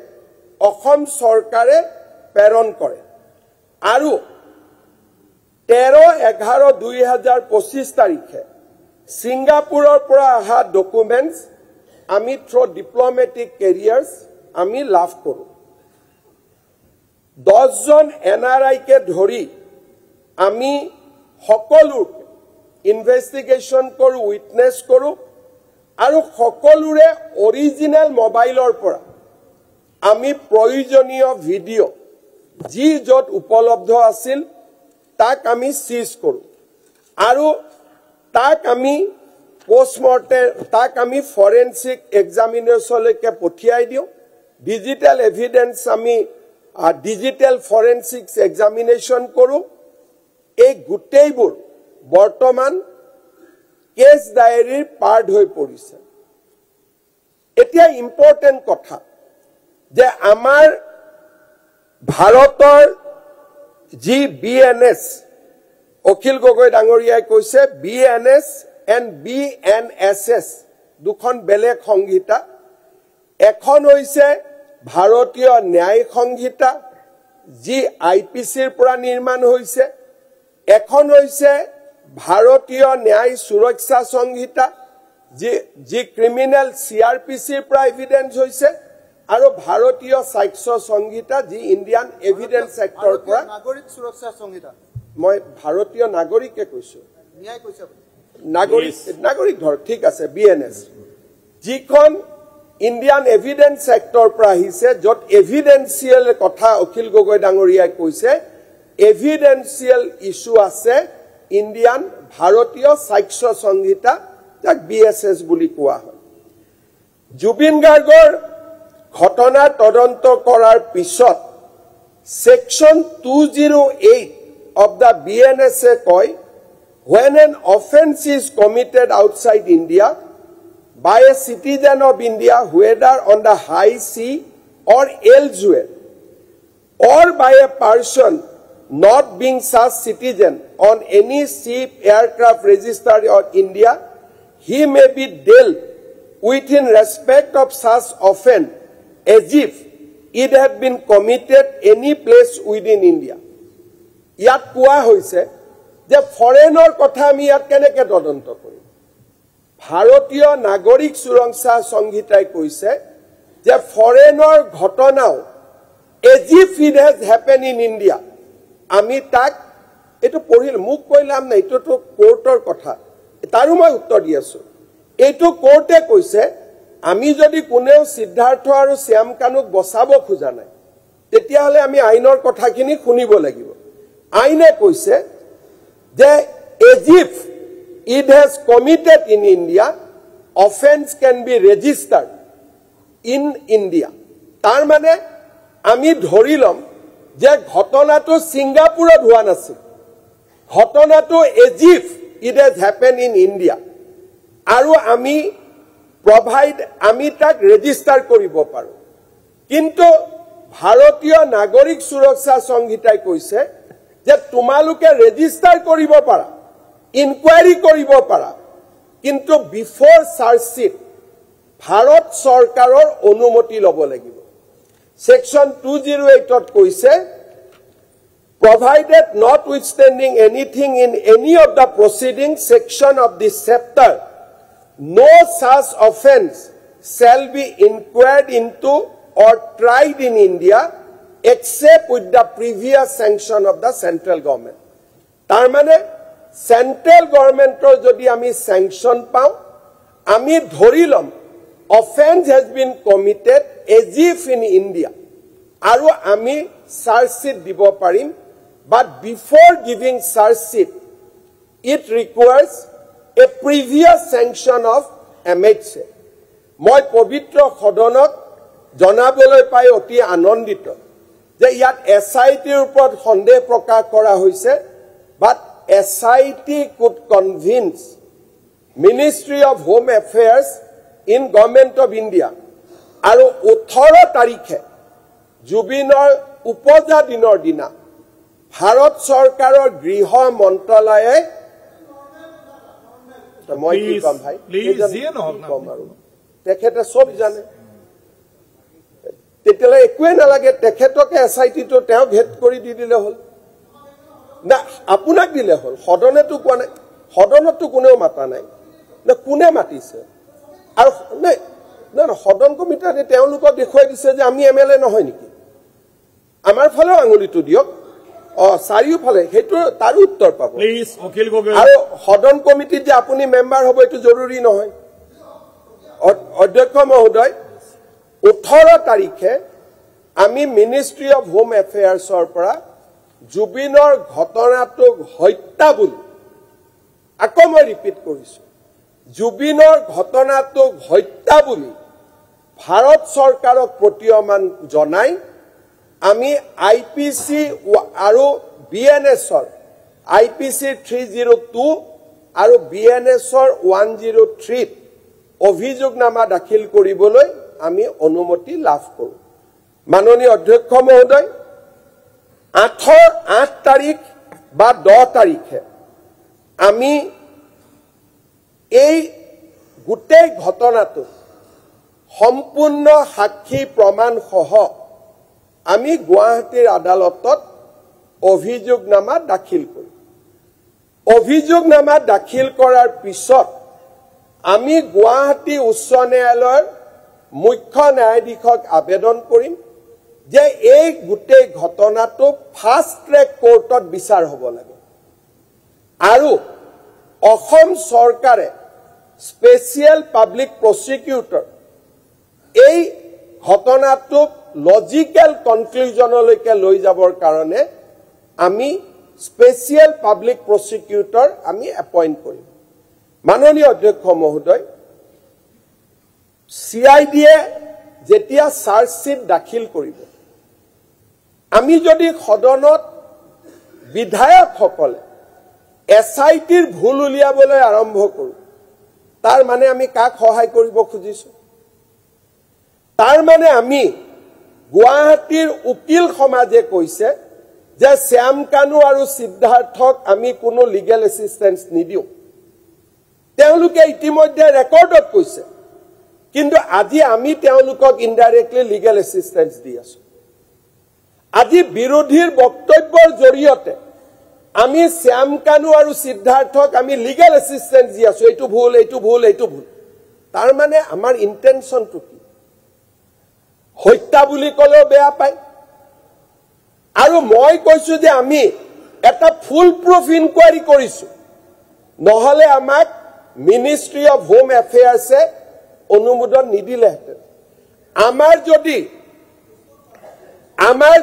অসম চৰকাৰে প্ৰেৰণ কৰে আৰু 13/11/2025 তাৰিখে ছিংগাপুৰৰ পৰা অহা ডকুমেণ্টছ আমি থ্ৰু ডিপ্লমেটিক কেৰিয়াৰ্ছ আমি লাভ কৰোঁ 10 জন NRIকে ধৰি আমি সকলো ইনভেষ্টিগেশ্যন কৰোঁ উইটনেছ কৰোঁ আৰু সকলোৰে অৰিজিনেল মোবাইলৰ পৰা আমি প্ৰয়োজনীয় ভিডিঅ' যি য'ত উপলব্ধ আছিল তাক আমি সিজ কৰোঁ আৰু তাক আমি পোষ্টমৰ্টেম তাক আমি ফৰেনচিক এক্সামিনেশ্যনলৈকে পঠিয়াই দিওঁ ডিজিটেল এভিডেন্স আমি ডিজিটেল ফৰেনচিক্স এক্সামিনেশ্যন কৰোঁ এই গোটেইবোৰ বৰ্তমান কেছ ডায়েৰীৰ পাৰ্ট হৈ পৰিছে এতিয়া ইম্পৰ্টেণ্ট কথা যে আমাৰ ভাৰতৰ যি BNS অখিল গগৈ ডাঙৰীয়াই কৈছে BNS and BNSS দুখন বেলেগ সংহিতা এখন হৈছে ভাৰতীয় ন্যায় সংহিতা যি IPCৰ পৰা নিৰ্মাণ হৈছে এখন হৈছে ভাৰতীয় ন্যায় সুৰক্ষা সংহিতা যি ক্ৰিমিনেল CRPCৰ পৰা এভিডেন্স হৈছে আৰু ভাৰতীয় সাক্ষ্য সংহিতা যি ইণ্ডিয়ান এভিডেন্স এক্টৰ পৰা নাগৰিক সুৰক্ষা সংহিতা মই ভাৰতীয় নাগৰিকে কৈছো ন্যায় কৈছে নাগৰিক ধৰ ঠিক আছে BNS যিখন ইণ্ডিয়ান এভিডেন্স এক্টৰ পৰা আহিছে য'ত এভিডেন্সিয়েল কথা অখিল গগৈ ডাঙৰীয়াই কৈছে এভিডেন্সিয়েল ইস্যু আছে ইণ্ডিয়ান ভাৰতীয় সাক্ষ্য সংহিতা যাক BSS বুলি কোৱা হয় জুবিন গাৰ্গৰ ঘটনা তদন্ত কৰাৰ পিছত সেকশন 208 of the BNS কয় when an offense is committed outside India by a citizen of India whether on the high sea or elsewhere or by a person not being such citizen on any ship aircraft registered of India he may be dealt with in respect of such offense as if it had been committed any place within India. ইয়াত কোৱা হৈছে যে ফৰেনৰ কথা আমি ইয়াত কেনেকৈ তদন্ত কৰিম ভাৰতীয় নাগৰিক সুৰক্ষা সংহিতাই কৈছে যে ফৰেনৰ ঘটনাও as if it has happened in India আমি তাক এটো পঢ়িল মোক কইলাম না এটো তো কোৰ্টৰ কথা তাৰো মই উত্তৰ দি আছো এটো কোৰ্টে কৈছে আমি যদি কোনেও সিদ্ধাৰ্থ আৰু শ্যাম কানুক বচাব খোজা নাই তেতিয়াহলে আমি আইনৰ কথাখিনি শুনিব লাগিব আইনে কৈছে যে as if it has committed in India offense can be registered in India তাৰ মানে আমি ধৰিলম যে ঘটনাটো সিঙ্গাপুৰত হোৱা নাছিল ঘটনাটো as if it has happened in India আৰু আমি provide আমি তাক ৰেজিষ্টাৰ কৰিব পাৰো কিন্তু ভাৰতীয় নাগৰিক সুৰক্ষা সংহিতাই কৈছে যে তোমালোকে ৰেজিষ্টাৰ কৰিব পাৰা ইনকুৱাৰী কৰিব পাৰা কিন্তু বিফৰ চাৰ্জশিট ভাৰত চৰকাৰৰ অনুমতি ল'ব লাগিব Section 208 কৈছে, provided notwithstanding anything in any of the proceeding section of this chapter, no such offense shall be inquired into or tried in India except with the previous sanction of the central government. Tarmane central government jodi ami sanction pao, ami dhorilom offense has been committed as if in India. Aru ami charge sheet dibo parim, but before giving charge sheet, it requires a previous sanction of MHA. Moi pavitra khodonok janaboloi pai oti anondito je yat SIT upor sondeh prakash kora hoise, but SIT could convince Ministry of Home Affairs in Government of India aru 18 tarikhe Jubinor upoja dinor dina Bharat Sarkarer Griha Mantralaye moi ki kom bhai please ye no tekhete sob jane tetela ekue na lage tekhetoke SIT to teo ghet kori di dile hol na apunak dile hol hodone tu koa nai hodonot tu kuneo mata nai na kune matise aru nei na hodon komitete teo lukok dekhoi dise je ami MLA nohoy niki amar phalo angulito diok চাৰিও ফালে হেতু তাৰ উত্তৰ পাব please Akhil Gogoi আৰু সদন কমিটিত যে আপুনি মেম্বাৰ হ'ব এটো জৰুৰী নহয় অধ্যক্ষ মহোদয় 18 তাৰিখে আমি মিনিষ্ট্ৰি অফ হোম এফেয়াৰ্ছৰ পৰা জুবিনৰ ঘটনাটো হত্যা বুলি আকৌ মই ৰিপিট কৰিছো জুবিনৰ ঘটনাটো হত্যা বুলি ভাৰত চৰকাৰক প্ৰতীয়মান জনাই আমি IPC আৰু BNS IPC 302 আৰু BNS 103 অভিযোগনামা দাখিল কৰিবলৈ আমি অনুমতি লাভ কৰো মাননীয় অধ্যক্ষ মহোদয় 8 তাৰিখ বা 10 তাৰিখে আমি এই গোটেই ঘটনাটো সম্পূৰ্ণ সাক্ষী প্ৰমাণ সহ আমি গুৱাহাটীৰ আদালতত অভিযোগনামা দাখিল কৰো অভিযোগনামা দাখিল কৰাৰ পিছত আমি গুৱাহাটী উচ্চ ন্যায়ালয়ৰ মুখ্য ন্যায়াধীশক আবেদন কৰিম যে এই গোটেই ঘটনাটো ফাষ্ট ট্ৰেক কোৰ্টত বিচাৰ হ'ব লাগে আৰু অসম চৰকাৰে স্পেচিয়েল পাব্লিক প্ৰসিকিউটৰ এই ঘটনাটো লজিক্যাল কনক্লুজনলৈকে লৈ যাবৰ কাৰণে আমি স্পেচিয়েল পাব্লিক প্ৰসিকিউটৰ আমি এপইন্ট কৰিম মাননীয় অধ্যক্ষ মহোদয় CIDয়ে যেতিয়া চাৰ্জ শীট দাখিল কৰিব আমি যদি সদনত বিধায়কসকলে SITৰ ভুল উলিয়াবলৈ আৰম্ভ কৰো তাৰ মানে আমি কাক সহায় কৰিব খুজিছো তাৰ মানে আমি গুৱাহাটীৰ উকিল সমাজে কৈছে যে শ্যাম কানু আৰু সিদ্ধাৰ্থক আমি কোনো লিগেল এসিস্টেন্স নিদিও তেওঁলোকে ইতিমধ্যে ৰেকৰ্ডত কৈছে কিন্তু আজি আমি তেওঁলোকক ইনডাইৰেক্টলি লিগেল এসিস্টেন্স দি আছো আজি বিৰোধীৰ বক্তব্যৰ জৰিয়তে আমি শ্যাম কানু আৰু সিদ্ধাৰ্থক আমি লিগেল এসিস্টেন্স দি আছো এইটো ভুল এইটো ভুল এইটো ভুল তাৰ মানে আমাৰ ইন্টেনশনটো কি হত্যা বুলি কলেও বেয়া পায় আৰু মই কৈছো যে আমি এটা ফুল প্ৰুফ ইনকোয়াৰি কৰিছো নহলে আমাক মিনিষ্ট্ৰি অফ হোম এফেয়াৰ্সে অনুমোদন নিদিলেহেঁতেন আমাৰ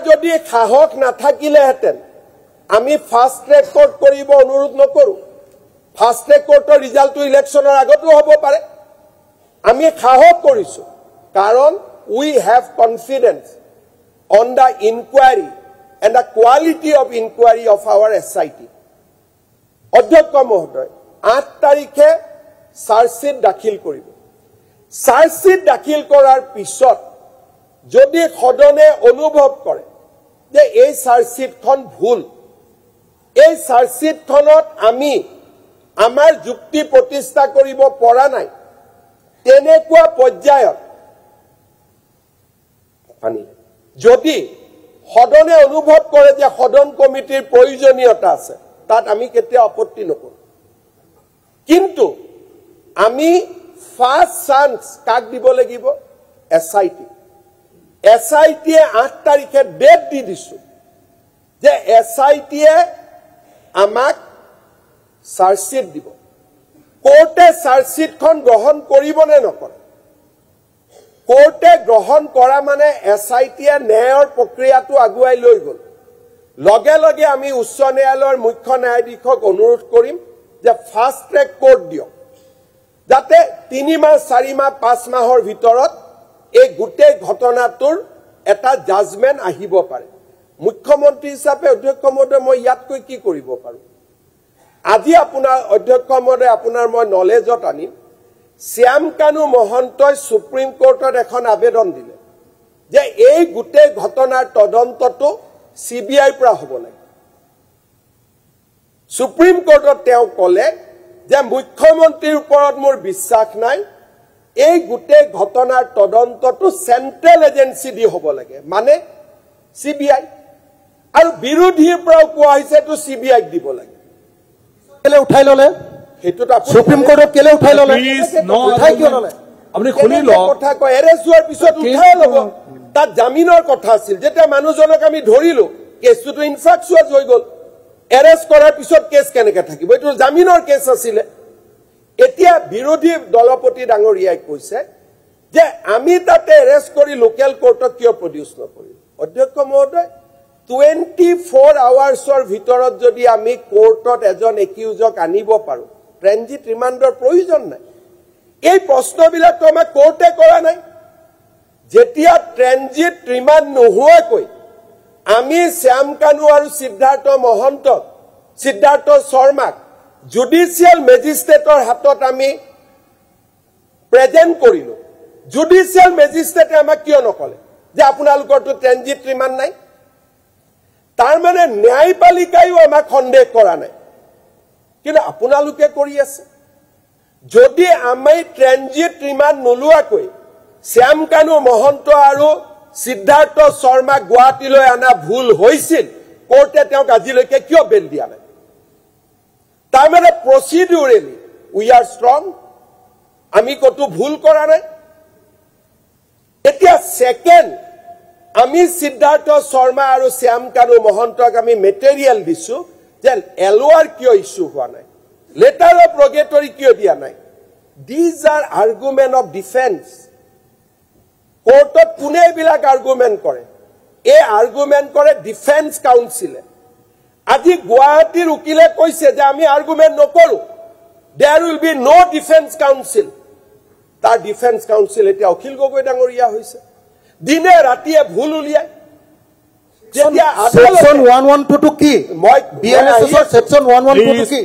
যদি সাহস নাথাকিলেহেঁতেন আমি ফাষ্ট ট্ৰেক কোৰ্ট কৰিব অনুৰোধ নকৰো ফাষ্ট ট্ৰেক কোৰ্টৰ ৰিজাল্টটো ইলেকশনৰ আগতো হ'ব পাৰে আমি সাহস কৰিছো কাৰণ we have confidence on the inquiry and the quality of inquiry of our SIT. অধ্যক্ষ মহোদয় 8 তাৰিখে চাৰ্জ শীট দাখিল কৰিব চাৰ্জ শীট দাখিল কৰাৰ পিছত যদি সদনে অনুভৱ কৰে যে এই চাৰ্জ শীটখন ভুল এই চাৰ্জ শীটখনত আমি আমাৰ যুক্তি প্ৰতিষ্ঠা কৰিব পৰা নাই তেনেকুৱা পৰ্যায়ত যদি সদনে অনুভৱ কৰে যে সদন কমিটিৰ প্ৰয়োজনীয়তা আছে তাত আমি কেতিয়া আপত্তি নকৰো কিন্তু আমি ফাৰ্স্ট চান্স কাক দিব লাগিব এসআইটি এসআইটিয়ে 8 তাৰিখে ডেট দি দিছো যে এসআইটিয়ে আমাক চাৰ্জশিট দিব কোৰ্টে চাৰ্জশিটখন গ্ৰহণ কৰিব নে নকৰে কোৰ্টে গ্ৰহণ কৰা মানে এসআইটিয়ে ন্যায়ৰ প্ৰক্ৰিয়াটো আগুৱাই লৈ গল লগে লগে আমি উচ্চ ন্যায়ালয়ৰ মুখ্য ন্যায়াধীশক অনুৰোধ কৰিম যে ফাষ্ট ট্ৰেক কোৰ্ট দিয়ক যাতে 3 মাহ 4 মাহ 5 মাহৰ ভিতৰত এই গোটেই ঘটনাটোৰ এটা জাজমেন্ট আহিব পাৰে মুখ্যমন্ত্ৰী হিচাপে অধ্যক্ষ মহোদয় মই ইয়াতকৈ কি কৰিব পাৰো আজি আপোনাৰ অধ্যক্ষ মহোদয় আপোনাৰ মই নলেজত আনিম শ্যাম কানু মহন্তই সুপ্ৰিম কোৰ্টত এখন আবেদন দিলে যে এই গোটেই ঘটনাৰ তদন্তটো সিবিআই পৰা হ'ব লাগে সুপ্ৰিম কোৰ্টত তেওঁ কলে যে মুখ্যমন্ত্ৰীৰ ওপৰত মোৰ বিশ্বাস নাই এই গোটেই ঘটনাৰ তদন্তটো সেন্ট্ৰেল এজেন্সি দি হ'ব লাগে মানে সিবিআই আৰু বিৰোধীৰ পৰা কোৱা হৈছে তো সিবিআই দিব লাগে কেলে উঠাই ললে হেতুটা সুপ্ৰিম কোৰ্টত কেলে উঠাই ললে উঠাই কিয় ললে আপুনি শুনি লওক কথা কয় এৰেষ্ট হোৱাৰ পিছত উঠাই ল'ব তাত জামিনৰ কথা আছিল যেতিয়া মানুহজনক আমি ধৰিলো কেছটো ইনফ্ৰাকচুয়াস হৈ গল এৰেষ্ট কৰাৰ পিছত কেছ কেনেকে থাকিব এটো জামিনৰ কেছ আছিল এতিয়া বিৰোধী দলপতি ডাঙৰীয়াই কৈছে যে আমি তাতে এৰেষ্ট কৰি লোকেল কোৰ্টক কিয় প্ৰডিউস নকৰিম অধ্যক্ষ মহোদয় 24 আৱাৰ্ছৰ ভিতৰত যদি আমি কোৰ্টত এজন একিউজক আনিব পাৰো ট্ৰেনজিট ৰিমাণ্ডৰ প্ৰয়োজন নাই এই প্ৰশ্নবিলাক তো আমাক কোৰ্টে কৰা নাই যেতিয়া ট্ৰেনজিট ৰিমাণ্ড নোহোৱাকৈ আমি শ্যাম কানু আৰু সিদ্ধাৰ্থ শৰ্মাক জুডিশিয়াল মেজিষ্ট্ৰেটৰ হাতত আমি প্ৰেজেন্ট কৰিলো জুডিশিয়াল মেজিষ্ট্ৰেটে আমাক কিয় নকলে যে আপোনালোকৰটো ট্ৰেনজিট ৰিমাণ্ড নাই তাৰ মানে ন্যায়পালিকায়ো আমাক সন্দেহ কৰা নাই কিন্তু আপোনালোকে কৰি আছে যদি আমি ট্ৰেনজিট ৰিমাণ্ড নলুৱাকৈ শ্যাম কানু মহন্ত আৰু সিদ্ধাৰ্থ শৰ্মা গুৱাহাটীলৈ আনা ভুল হৈছিল কোৰ্টে তেওঁক আজিলৈকে কিয় বেল দিয়া নাই তাৰ মানে প্ৰচিডিউৰেলি উই আৰ ষ্ট্ৰং আমি কতো ভুল কৰা নাই এতিয়া সেকেন্ড আমি সিদ্ধাৰ্থ শৰ্মা আৰু শ্যাম কানু মহন্তক আমি মেটেৰিয়েল দিছো যে এলওআৰ কিয় ইস্যু হোৱা নাই লেটাৰ অফ ৰগেটৰী কিয় দিয়া নাই these are argument of defence কোৰ্টত কোনে বিলাক আৰ্গুমেন্ট কৰে এই আৰ্গুমেন্ট কৰে ডিফেন্স কাউন্সিলে আজি গুৱাহাটীৰ উকিলে কৈছে যে আমি আৰ্গুমেন্ট নকৰো there will be no defence counsel তাৰ ডিফেন্স কাউন্সিল এতিয়া অখিল গগৈ ডাঙৰীয়া হৈছে দিনে ৰাতিয়ে ভুল উলিয়ায় যেতিয়া সেকশন 112 কি মই বিএনএছৰ সেকশন 112 কি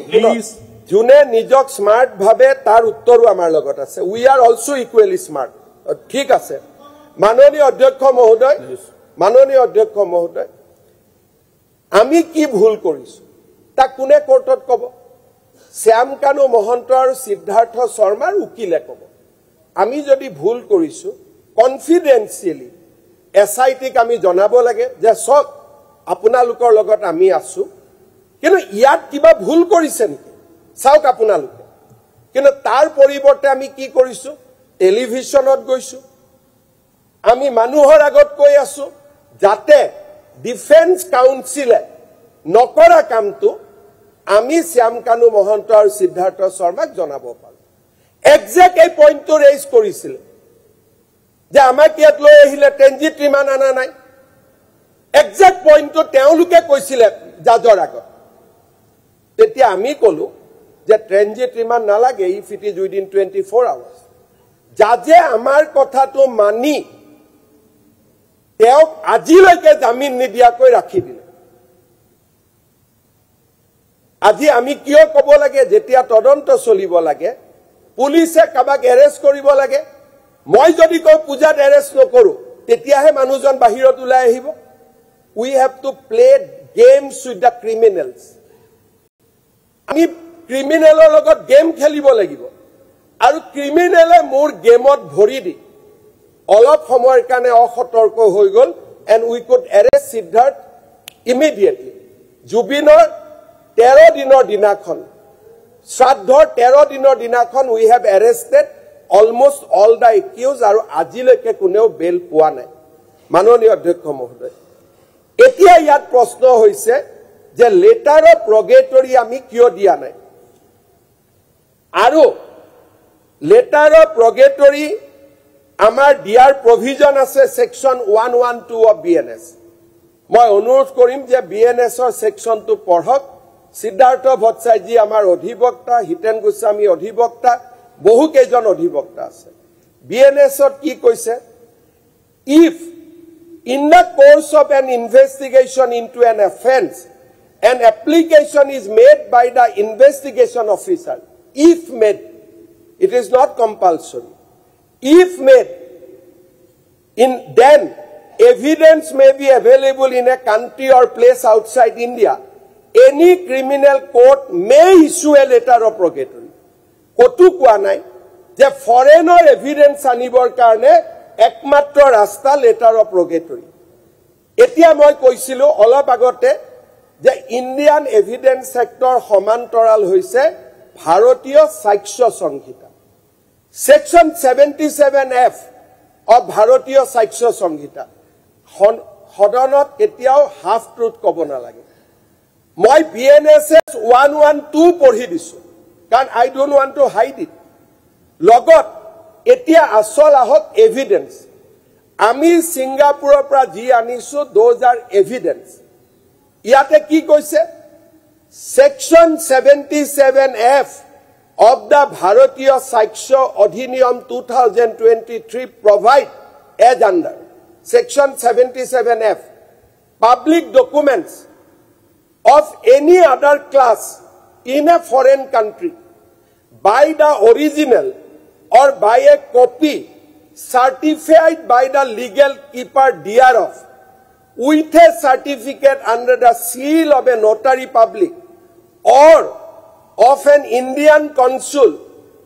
যোনে নিজক স্মাৰ্ট ভাবে তাৰ উত্তৰো আমাৰ লগত আছে we are also equally smart ঠিক আছে মাননীয় অধ্যক্ষ মহোদয় আমি কি ভুল কৰিছো তা কোনে কোৰ্টত কব শ্যাম কানু মহন্ত আৰু সিদ্ধাৰ্থ শৰ্মাৰ উকিলে কব আমি যদি ভুল কৰিছো কনফিডেন্সিয়েলি এসআইটিক আমি জনাব লাগে যে সব আপোনালোকৰ লগত আমি আছো কিন্তু ইয়াত কিবা ভুল কৰিছে নেকি চাওক আপোনালোকে কিন্তু তাৰ পৰিৱৰ্তে আমি কি কৰিছো টেলিভিছনত গৈছো আমি মানুহৰ আগত কৈ আছো যাতে ডিফেন্স কাউন্সিলে নকৰা কামটো আমি শ্যাম কানু মহন্ত আৰু সিদ্ধাৰ্থ শৰ্মাক জনাব পাৰো এক্সাক্ট এই পইণ্টটো ৰেইজ কৰিছিল যে আমাক ইয়াত লৈ আহিলে ট্ৰেনজিট ৰিমাণ্ড আনা নাই এক্সাক্ট পইণ্টটো তেওঁলোকে কৈছিলে জাজৰ আগত তেতিয়া আমি কলো যে ট্ৰেনজিট ৰিমাণ্ড নালাগে if it is within 24 hours জাজে আমাৰ কথাটো মানি তেওঁক আজিলৈকে জামিন নিদিয়াকৈ ৰাখি দিলে আজি আমি কিয় কব লাগে যেতিয়া তদন্ত চলিব লাগে পুলিচে কাবাক এৰেষ্ট কৰিব লাগে মই যদি কই পূজাত এৰেষ্ট নকৰো তেতিয়াহে মানুহজন বাহিৰত ওলাই আহিব we have to play games with the criminals আমি ক্ৰিমিনেলৰ লগত গেম খেলিব লাগিব আৰু ক্ৰিমিনেলে মোৰ গেমত ভৰি দি অলপ সময়ৰ কাৰণে অসতৰ্ক হৈ গল and we could arrest Siddharth immediately. Jubinor 13 dinor dinakhon, Shraddhor 13 dinor dinakhon, we have arrested almost all the accused aru ajileke kuneo bail poa nai. Manoniya Adhyaksha Mohoday. Etia yat proshno hoise je letter of purgatory ami kyo dia nai. Aru letter of purgatory amar diar provision ase section 112 of BNS. Moi অনুৰোধ কৰিম যে BNS or section to পঢ়ক সিদ্ধাৰ্থ ভট্টাচাৰ্যী আমাৰ অধিবক্তা হিতেন গোস্বামী অধিবক্তা বহু কেইজন অধিবক্তা আছে BNS ত কি কৈছে if in the course of an investigation into an offense an application is made by the investigation officer if made it is not compulsory if made in then evidence may be available in a country or place outside India. Any criminal court may issue a letter of purgatory. Kotu koa nai je foreigner evidence anibor karone ekmatro rasta letter of purgatory. Etia moi koisilu olop agote je Indian evidence sector homantoral hoise Bharatiya Sakshya Sanghita. Section 77F of Bharatiya Sakshya Sanghita. Hodonot etiao half truth kobo na lage. Moi BNSS 112 পঢ়ি দিছো কাৰণ I don't want to hide it. Logot etia asol ahok evidence. Ami Singapore pra ji anisu those are evidence. Iate ki koise section 77F of the Bharatiya Sakshya Adhiniyam 2023 provide as under Section 77F, public documents of any other class in a foreign country by the original or by a copy certified by the legal keeper thereof with a certificate under the seal of a notary public or of an Indian consul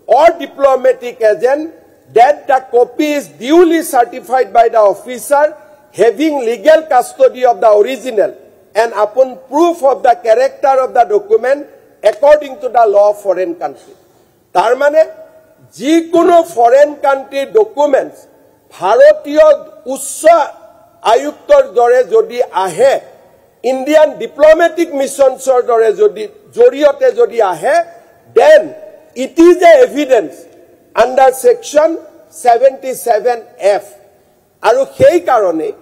or diplomatic agent that the copy is duly certified by the officer having legal custody of the original and upon proof of the character of the document according to the law of foreign country. Tar mane jikono foreign country documents Bharatiya Ussha Ayuktor dore jodi ahe Indian diplomatic missions dore jodi joriote jodi ahe then it is a evidence under section 77F. Aru hei karone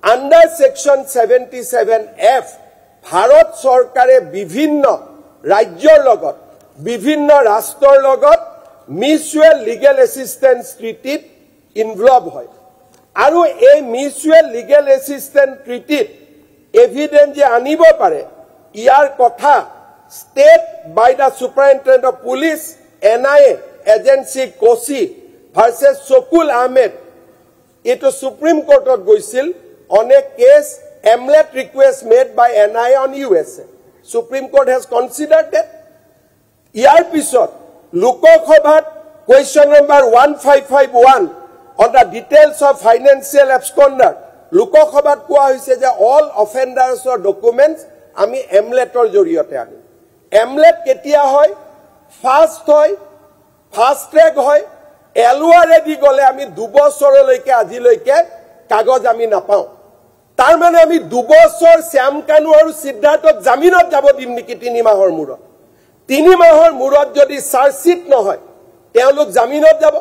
under section 77F Bharat Sarkare bibhinno rajyor logot bibhinno rashtor logot mutual legal assistance treaty involved hoy. Aru ei mutual legal assistance treaty evidence je anibo pare iar kotha state by the superintendent of police NIA agency Kosi versus Sokul Ahmed. It was Supreme Court of Goisil on a case Amlet request made by NIA on USA. Supreme Court has considered that. Iar pisot Lokok Sabhat question number 1551 on the details of financial absconder. Lokok Sabhat koa hoise je all offenders or documents ami Amletor joriote ani. Amlet ketia hoy fast hoy fast track hoy এলুয়ারে দি গলে আমি 2 বছৰলৈকে আজিলৈকে কাগজ আমি নাপাও তাৰ মানে আমি 2 বছৰ শ্যাম কানু আৰু সিদ্ধাৰ্থক জামিনত যাব দিম নেকি 3 মাহৰ মূৰত 3 মাহৰ মূৰত যদি চাৰ্জশিট নহয় তেওঁলোক জামিনত যাব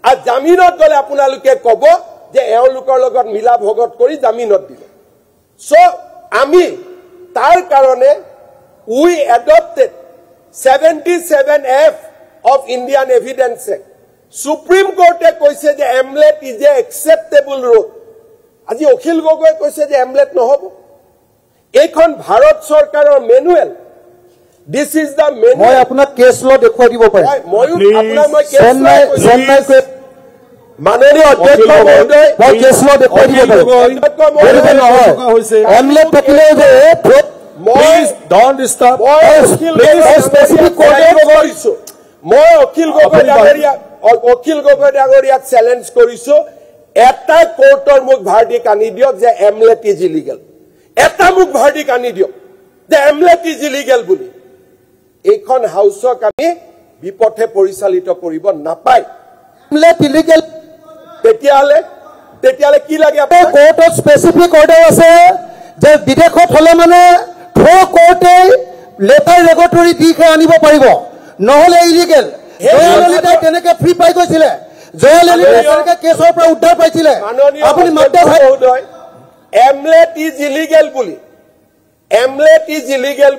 আৰু জামিনত গলে আপোনালোকে কব যে এওঁলোকৰ লগত মিলা ভগত কৰি জামিনত দিলে সো আমি তাৰ কাৰণে we adopted 77F of Indian Evidence Act. Supreme Court koise je Amlet is a acceptable route. Aji Akhil Gogoi koise je Amlet no hobo. Ekhon Bharat Sarkarer manual. This is the manual. Moi apuna case law dekhoi dibo pare. Moi apuna moi case law Manoniya Adhyaksha Mohoday moi case law dekhoi dibo pare. Amlet thakile je Please don't disturb. specific মই অখিল গগৈ ডাঙৰীয়া challenge কৰিছো এটা কোৰ্টৰ মুখ ভাৰ্ডিক আনি দিয়ক যে omelette is illegal এটা মুখ ভাৰ্ডিক আনি দিয়ক যে এমলেট ইজ ইলিগেল বুলি এইখন হাউসক আমি বিপথে পৰিচালিত কৰিব নাপায় এমলেট ইলিগেল তেতিয়ালে কি লাগে আপোনাৰ কোৰ্টত স্পেসিফিক অৰ্ডাৰ আছে যে বিদেশত হলে মানে থ্ৰ কোৰ্টে লেটাৰ ৰেগুলেটৰী দিখে আনিব পাৰিব নহলে ইলিগেল জয়ললিতাই তেনেকে ফ্ৰী পাই গৈছিলে জয়ললিতাই তেনেকে কেছৰ পৰা উদ্ধাৰ পাইছিলে আপুনি মাত্ৰা এমলেট ইজ ইলিগেল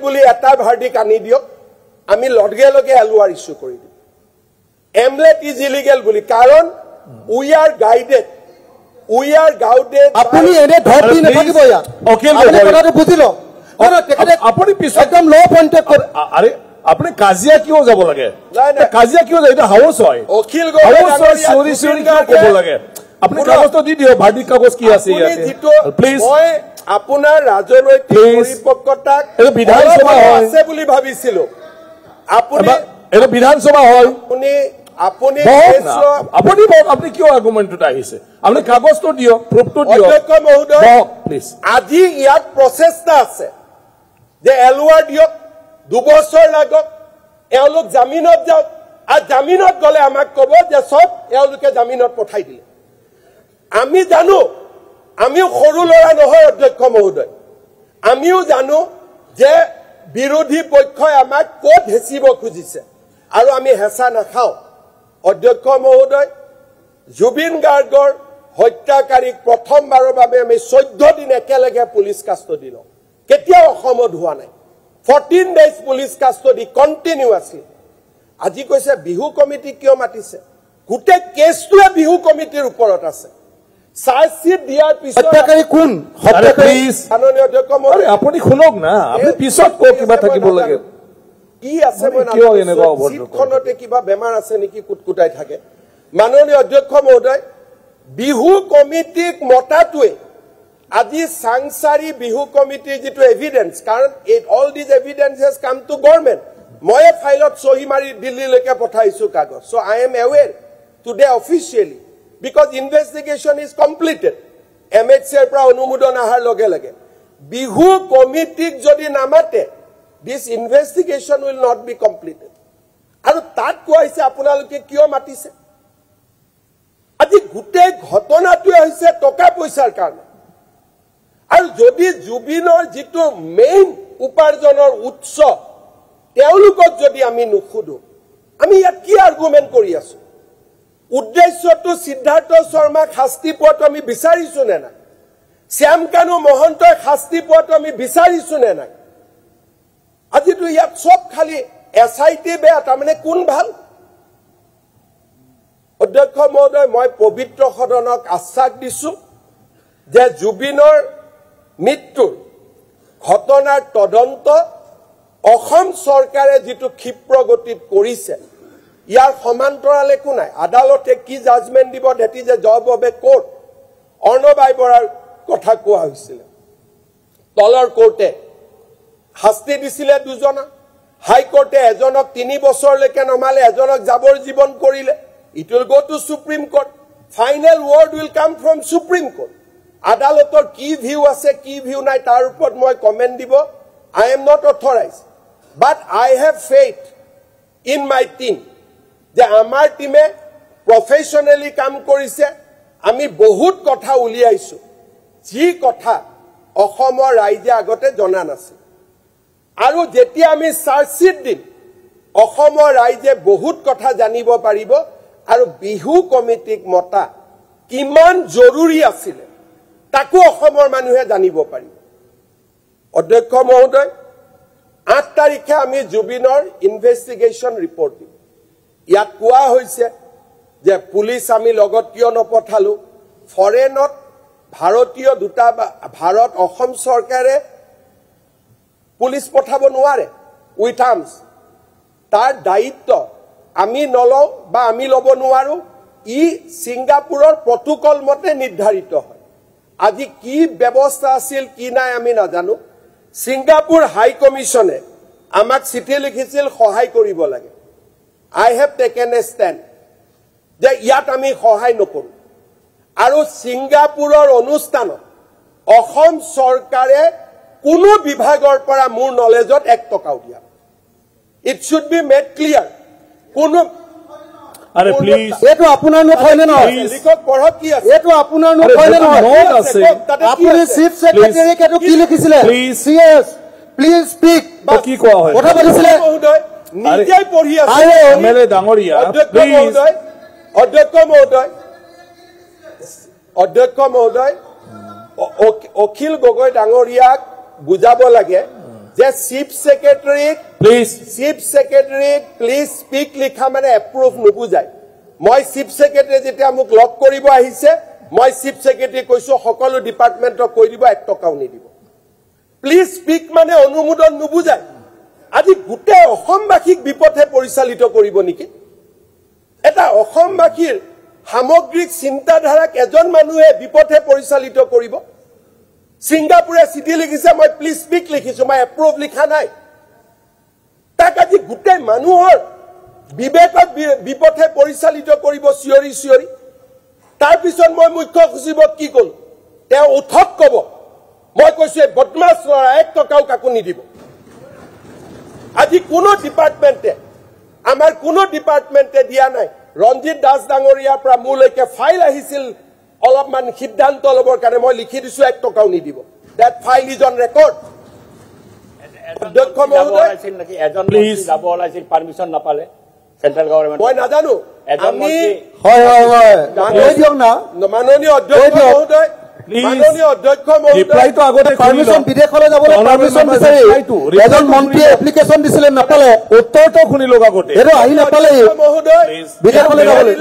বুলি এটা ভাৰ্ডিক আনি দিয়ক আমি লগে লগে এলুৱাৰ ইস্যু কৰি দিম এমলেট ইজ ইলিগেল বুলি কাৰণ উই আৰ গাইডেড আপুনি এনে ধৰতি নাথাকিব ইয়াত আপুনি কথাটো বুজি লওক আপুনি পিছত একদম ল পইণ্টে আৰে আপুনি কাজিয়া কিয় যাব লাগে কাজিয়া কিয় যায় এটা হাউচ হয় অখিল চিঞৰি চিঞৰি কিয় ক'ব লাগে আপুনি কাগজটো দি দিয়ক ভাৰ্ডিক কাগজ কি আছে ইয়াতে প্লিজ মই আপোনাৰ ৰাজনৈতিক পৰিপক্কতাক বিধানসভা আছে বুলি ভাবিছিলো আপুনি এটা বিধানসভা হয় আপুনি আপুনি কিয় আৰ্গুমেণ্টত আহিছে আপুনি কাগজটো দিয়ক প্ৰুফটো দিয়ক অধ্যক্ষ মহোদয় প্লিজ আজি ইয়াত প্ৰচেষ্টা আছে যে এলুৱাৰ দিয়ক 2 বছৰ লাগক এওঁলোক জামিনত যাওক আৰু জামিনত গলে আমাক ক'ব যে সব এওঁলোকে জামিনত পঠাই দিলে আমি জানো আমিও সৰু ল'ৰা নহয় অধ্যক্ষ মহোদয় আমিও জানো যে বিৰোধী পক্ষই আমাক ক'ত হেঁচিব খুজিছে আৰু আমি হেঁচা নাখাওঁ অধ্যক্ষ মহোদয় জুবিন গাৰ্গৰ হত্যাকাৰীক প্ৰথমবাৰৰ বাবে আমি 14 দিন একেলগে পুলিচ কাষ্টডি লওঁ কেতিয়াও অসমত হোৱা নাই 14 days পুলিচ কাষ্টডি কণ্টিনিউৱাছলি আজি কৈছে বিহু কমিটি কিয় মাতিছে গোটেই কেছটোৱে বিহু কমিটিৰ ওপৰত আছে চাৰ্জশ্বিট দিয়াৰ পিছত হত্যাকাৰী কোন প্লিজ মাননীয় অধ্যক্ষ মহোদয় আপুনি শুনক না আপুনি পিছত কৈ কিবা থাকিব লাগে কি আছে মই কিয় এনেকুৱা অভদ্ৰ খনতে কিবা বেমাৰ আছে নেকি কুটকুটাই থাকে মাননীয় অধ্যক্ষ মহোদয় বিহু কমিটিক মতাটোৱে আজি সাংসাৰী বিহু কমিটিৰ যেটো এভিডেন্স কাৰণ all this evidence has come to government মই ফাইলত সহি মাৰি দিল্লীলৈকে পঠাইছো কাগজ so I am aware today officially because investigation is completed এমএচএৰ পৰা অনুমোদন আহাৰ লগে লগে বিহু কমিটিক যদি নামাতে this investigation will not be completed আৰু তাত কোৱাইছে আপোনালোকে কিয় মাতিছে আজি গুটেই ঘটনাটো হৈছে টকা পইচাৰ কাৰণে আৰু যদি জুবিনৰ যেটো মেইন উপাৰ্জনৰ উৎস তেওঁলোকক যদি আমি নুখুদো আমি ইয়াত কি আৰ্গুমেন্ট কৰি আছো উদ্দেশ্যটো সিদ্ধাৰ্থ শৰ্মাক শাস্তি পোৱাটো আমি বিচাৰিছো নে নাই শ্যামকানু মহন্তই শাস্তি পোৱাটো আমি বিচাৰিছো নে নাই আজি তো ইয়াত সব খালি এসআইটি বেয়া তাৰমানে কোন ভাল অধ্যক্ষ মহোদয় মই পবিত্ৰ সদনক আশ্বাস দিছো যে জুবিনৰ মৃত্যুৰ ঘটনাৰ তদন্ত অসম চৰকাৰে যেটো ক্ষিপ্ৰ গতিত কৰিছে ইয়াৰ সমান্তৰাল একো নাই আদালতে কি জাজমেন্ট দিব দেটি যে জব অবে কোৰ্ট অৰ্ণবাই বৰাৰ কথা কোৱা হৈছিল তলৰ কোৰ্টে শাস্তি দিছিলে দুজনা হাইকোৰ্টে এজনক 3 বছৰলৈকে নমালে এজনক যাবৰ জীৱন কৰিলে it will go to supreme court final word will come from supreme court আদালতৰ কি ভিউ আছে কি ভিউ নাই তাৰ ওপৰত মই কমেন্ট দিব I am not authorised but I have faith in my team যে আমাৰ টিমে প্ৰফেশনেলি কাম কৰিছে আমি বহুত কথা উলিয়াইছো যি কথা অসমৰ ৰাইজে আগতে জনা নাছিল আৰু যেতিয়া আমি চাৰ্জশ্বিট দিম অসমৰ ৰাইজে বহুত কথা জানিব পাৰিব আৰু বিহু কমিটিক মতা কিমান জৰুৰী আছিল তাকো অসমৰ মানুহে জানিব পাৰিব অধ্যক্ষ মহোদয় 8 তাৰিখে আমি জুবিনৰ ইনভেষ্টিগেশ্যন ৰিপৰ্ট দিম ইয়াত কোৱা হৈছে যে পুলিচ আমি লগত কিয় নপঠালো ফৰেনত ভাৰতীয় ভাৰত অসম চৰকাৰে পুলিচ পঠাব নোৱাৰে উইথ আৰ্মছ তাৰ দায়িত্ব আমি নলওঁ বা আমি ল'ব নোৱাৰো ই সিংগাপুৰৰ প্ৰটোকল মতে নিৰ্ধাৰিত হয় আজি কি ব্যৱস্থা আছিল কি নাই আমি নাজানো সিংগাপুৰ হাই কমিশনে আমাক চিঠি লিখিছিল সহায় কৰিব লাগে I have taken a stand যে ইয়াত আমি সহায় নকৰো আৰু ছিংগাপুৰৰ অনুষ্ঠানত অসম চৰকাৰে কোনো বিভাগৰ পৰা মোৰ নলেজত 1 টকাও দিয়া it should be made clear কোনো আৰে প্লিজ এইটো আপোনাৰ নোট হয়নে নহয় লিখক পঢ়ক কি আছে এইটো আপোনাৰ নোট হয়নে নহয় নোট আছে আপুনি চিফ সেক্ৰেটাৰীক এইটো কি লিখিছিলে Please. সিএস প্লিজ স্পিক কি কোৱা হয় কথা পাতিছিলে মহোদয় নিজেই পঢ়ি আছে এমএলএ ডাঙৰীয়া প্লিজ অধ্যক্ষ মহোদয় অখিল গগৈ ডাঙৰীয়াক বুজাব লাগে যে চিফ সেক্ৰেটাৰীক প্লিজ স্পিক লিখা মানে এপ্ৰুভ নুবুজায় মই চিফ সেক্ৰেটাৰী যেতিয়া মোক লগ কৰিব আহিছে মই চিফ সেক্ৰেটাৰী কৈছো সকলো ডিপাৰ্টমেণ্টক কৈ দিব 1 টকাও নিদিব প্লিজ স্পিক মানে অনুমোদন নুবুজায় আজি গোটেই অসমবাসীক বিপথে পৰিচালিত কৰিব নেকি এটা অসমবাসীৰ সামগ্ৰিক চিন্তাধাৰাক এজন মানুহে বিপথে পৰিচালিত কৰিব ছিংগাপুৰে চিঠি লিখিছে মই প্লিজ স্পিক লিখিছো মই এপ্ৰুভ লিখা নাই তাক আজি গোটেই মানুহৰ বিবেকক বিপথে পৰিচালিত কৰিব চিঞৰি তাৰ পিছত মই মুখ্য সচিবক কি কলো তেওঁ উঠক কব মই কৈছো বদমাছ ল'ৰা 1 টকাও কাকো নিদিব আজি কোনো ডিপাৰ্টমেণ্টে আমাৰ কোনো ডিপাৰ্টমেণ্টে দিয়া নাই ৰঞ্জিত দাস ডাঙৰীয়াৰ পৰা মোলৈকে ফাইল আহিছিল অলপমান সিদ্ধান্ত ল'বৰ কাৰণে মই লিখি দিছো 1 টকাও নিদিব that file is on record অধ্যক্ষ মহোদয় প্লিজ যাব ওলাইছিল পারমিশন নাপালে সেন্ট্রাল গভর্নমেন্ট মই নাজানো আমি হয় কৈ দিয়ক না মাননীয় অধ্যক্ষ মহোদয় মাননীয় অধ্যক্ষ মহোদয় রিপ্লাই তো আগতে পারমিশন বিদেশলৈ যাবলৈ পারমিশন বিচাৰি এজন মন্ত্ৰীয়ে এপ্লিকেশন দিছিলে নাপালে উত্তৰটো শুনি লোক আগতে এটো আহি নাপালে মহোদয় বিদেশলৈ যাবলৈ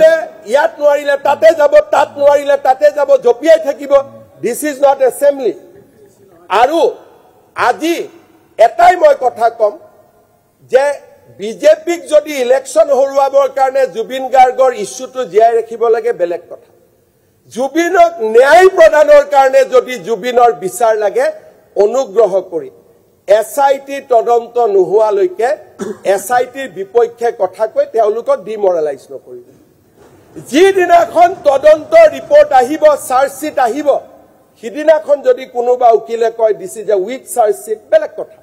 ইয়াত নোৱাৰিলে তাতে যাব তাত নোৱাৰিলে তাতে যাব জপিয়াই থাকিব দিস ইজ নট এসেম্বলি আৰু আজি এটাই মই কথা কম যে বিজেপিক যদি ইলেকশন হৰুৱাবৰ কাৰণে জুবিন গাৰ্গৰ ইস্যুটো জিয়াই ৰাখিব লাগে বেলেগ কথা জুবিনক ন্যায় প্ৰদানৰ কাৰণে যদি জুবিনৰ বিচাৰ লাগে অনুগ্ৰহ কৰি এসআইটি তদন্ত নোহোৱালৈকে এসআইটিৰ বিপক্ষে কথা কৈ তেওঁলোকক ডিমৰালাইজ নকৰিব যিদিনাখন তদন্ত ৰিপৰ্ট আহিব চাৰ্জশিট আহিব সিদিনাখন যদি কোনোবা উকিলে কয় দিছ ইজ এ উইক চাৰ্জশিট বেলেগ কথা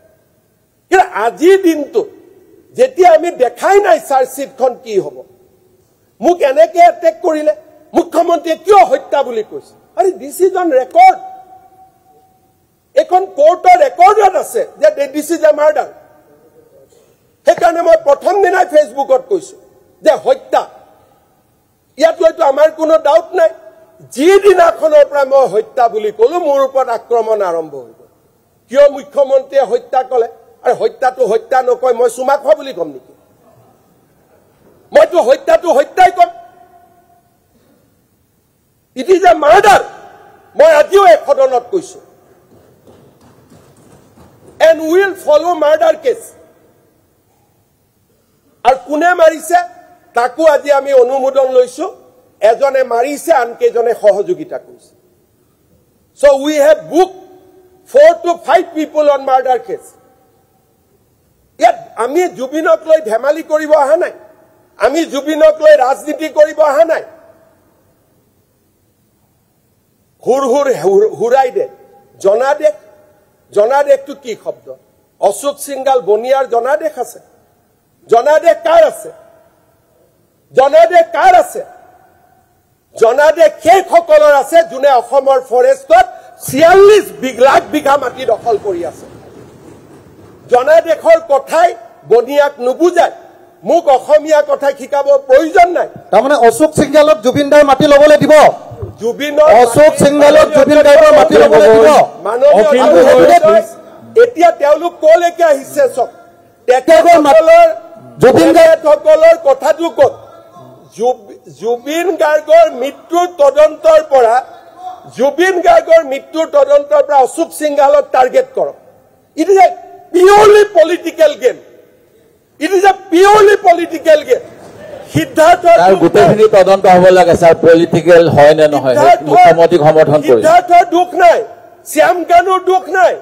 কিন্তু আজিৰ দিনটো যেতিয়া আমি দেখাই নাই চাৰ্জশিটখন কি হ'ব মোক এনেকে এটেক কৰিলে মুখ্যমন্ত্ৰীয়ে কিয় হত্যা বুলি কৈছে আৰে দিছ ইজ অন ৰেকৰ্ড এখন কোৰ্টৰ ৰেকৰ্ডত আছে যে দিছ ইজ এ মাৰ্ডাৰ সেইকাৰণে মই প্ৰথম দিনাই ফেচবুকত কৈছো যে হত্যা ইয়াত লৈতো আমাৰ কোনো ডাউট নাই যিদিনাখনৰ পৰা মই হত্যা বুলি কলো মোৰ ওপৰত আক্ৰমণ আৰম্ভ হৈ গ'ল কিয় মুখ্যমন্ত্ৰীয়ে হত্যা কলে আৰু হত্যাটো হত্যা নকয় মই চুমা খোৱা বুলি কম নেকি মইতো হত্যাটো হত্যাই কম ইট ইজ এ মাৰ্ডাৰ মই আজিও এক সদনত কৈছো and will follow murder case আৰু কোনে মাৰিছে তাকো আজি আমি অনুমোদন লৈছো এজনে মাৰিছে আনকেজনে সহযোগিতা কৰিছে so we have book 4 to 5 people on murder case ইয়াত আমি জুবিনক লৈ ধেমালি কৰিব অহা নাই আমি জুবিনক লৈ ৰাজনীতি কৰিব অহা নাই হুৰাই দে জনাদেশটো কি শব্দ অশোক সিংগাল বনিয়াৰ জনাদেশ আছে জনাদেশ কাৰ আছে জনাদেশ সেইসকলৰ আছে যোনে অসমৰ ফৰেষ্টত 46 লাখ বিঘা মাটি দখল কৰি আছে জনাদেশৰ কথাই বনিয়াক নুবুজায় মোক অসমীয়া কথা শিকাব প্ৰয়োজন নাই তাৰমানে অশোক সিংগালক জুবিনদাৰ মাটি ল'বলৈ দিব জুবিনৰ অশোক সিংগালক জুবিন গাৰ্গৰ মাটি ল'বলৈ দিব এতিয়া তেওঁলোক কলৈকে আহিছে চব জুবিন সকলৰ কথাটো কত জুবিন গাৰ্গৰ মৃত্যুৰ তদন্তৰ পৰা অশোক সিংগালক টাৰ্গেট কৰক it is a purely political game Siddhartha গোটেইখিনি তদন্ত হ'ব লাগে স্যাৰ পলিটিকেল হয় নে নহয় মুখ্যমন্ত্ৰীক সমৰ্থন কৰিছে সিদ্ধাৰ্থৰ দুখ নাই শ্যাম কানুৰ দুখ নাই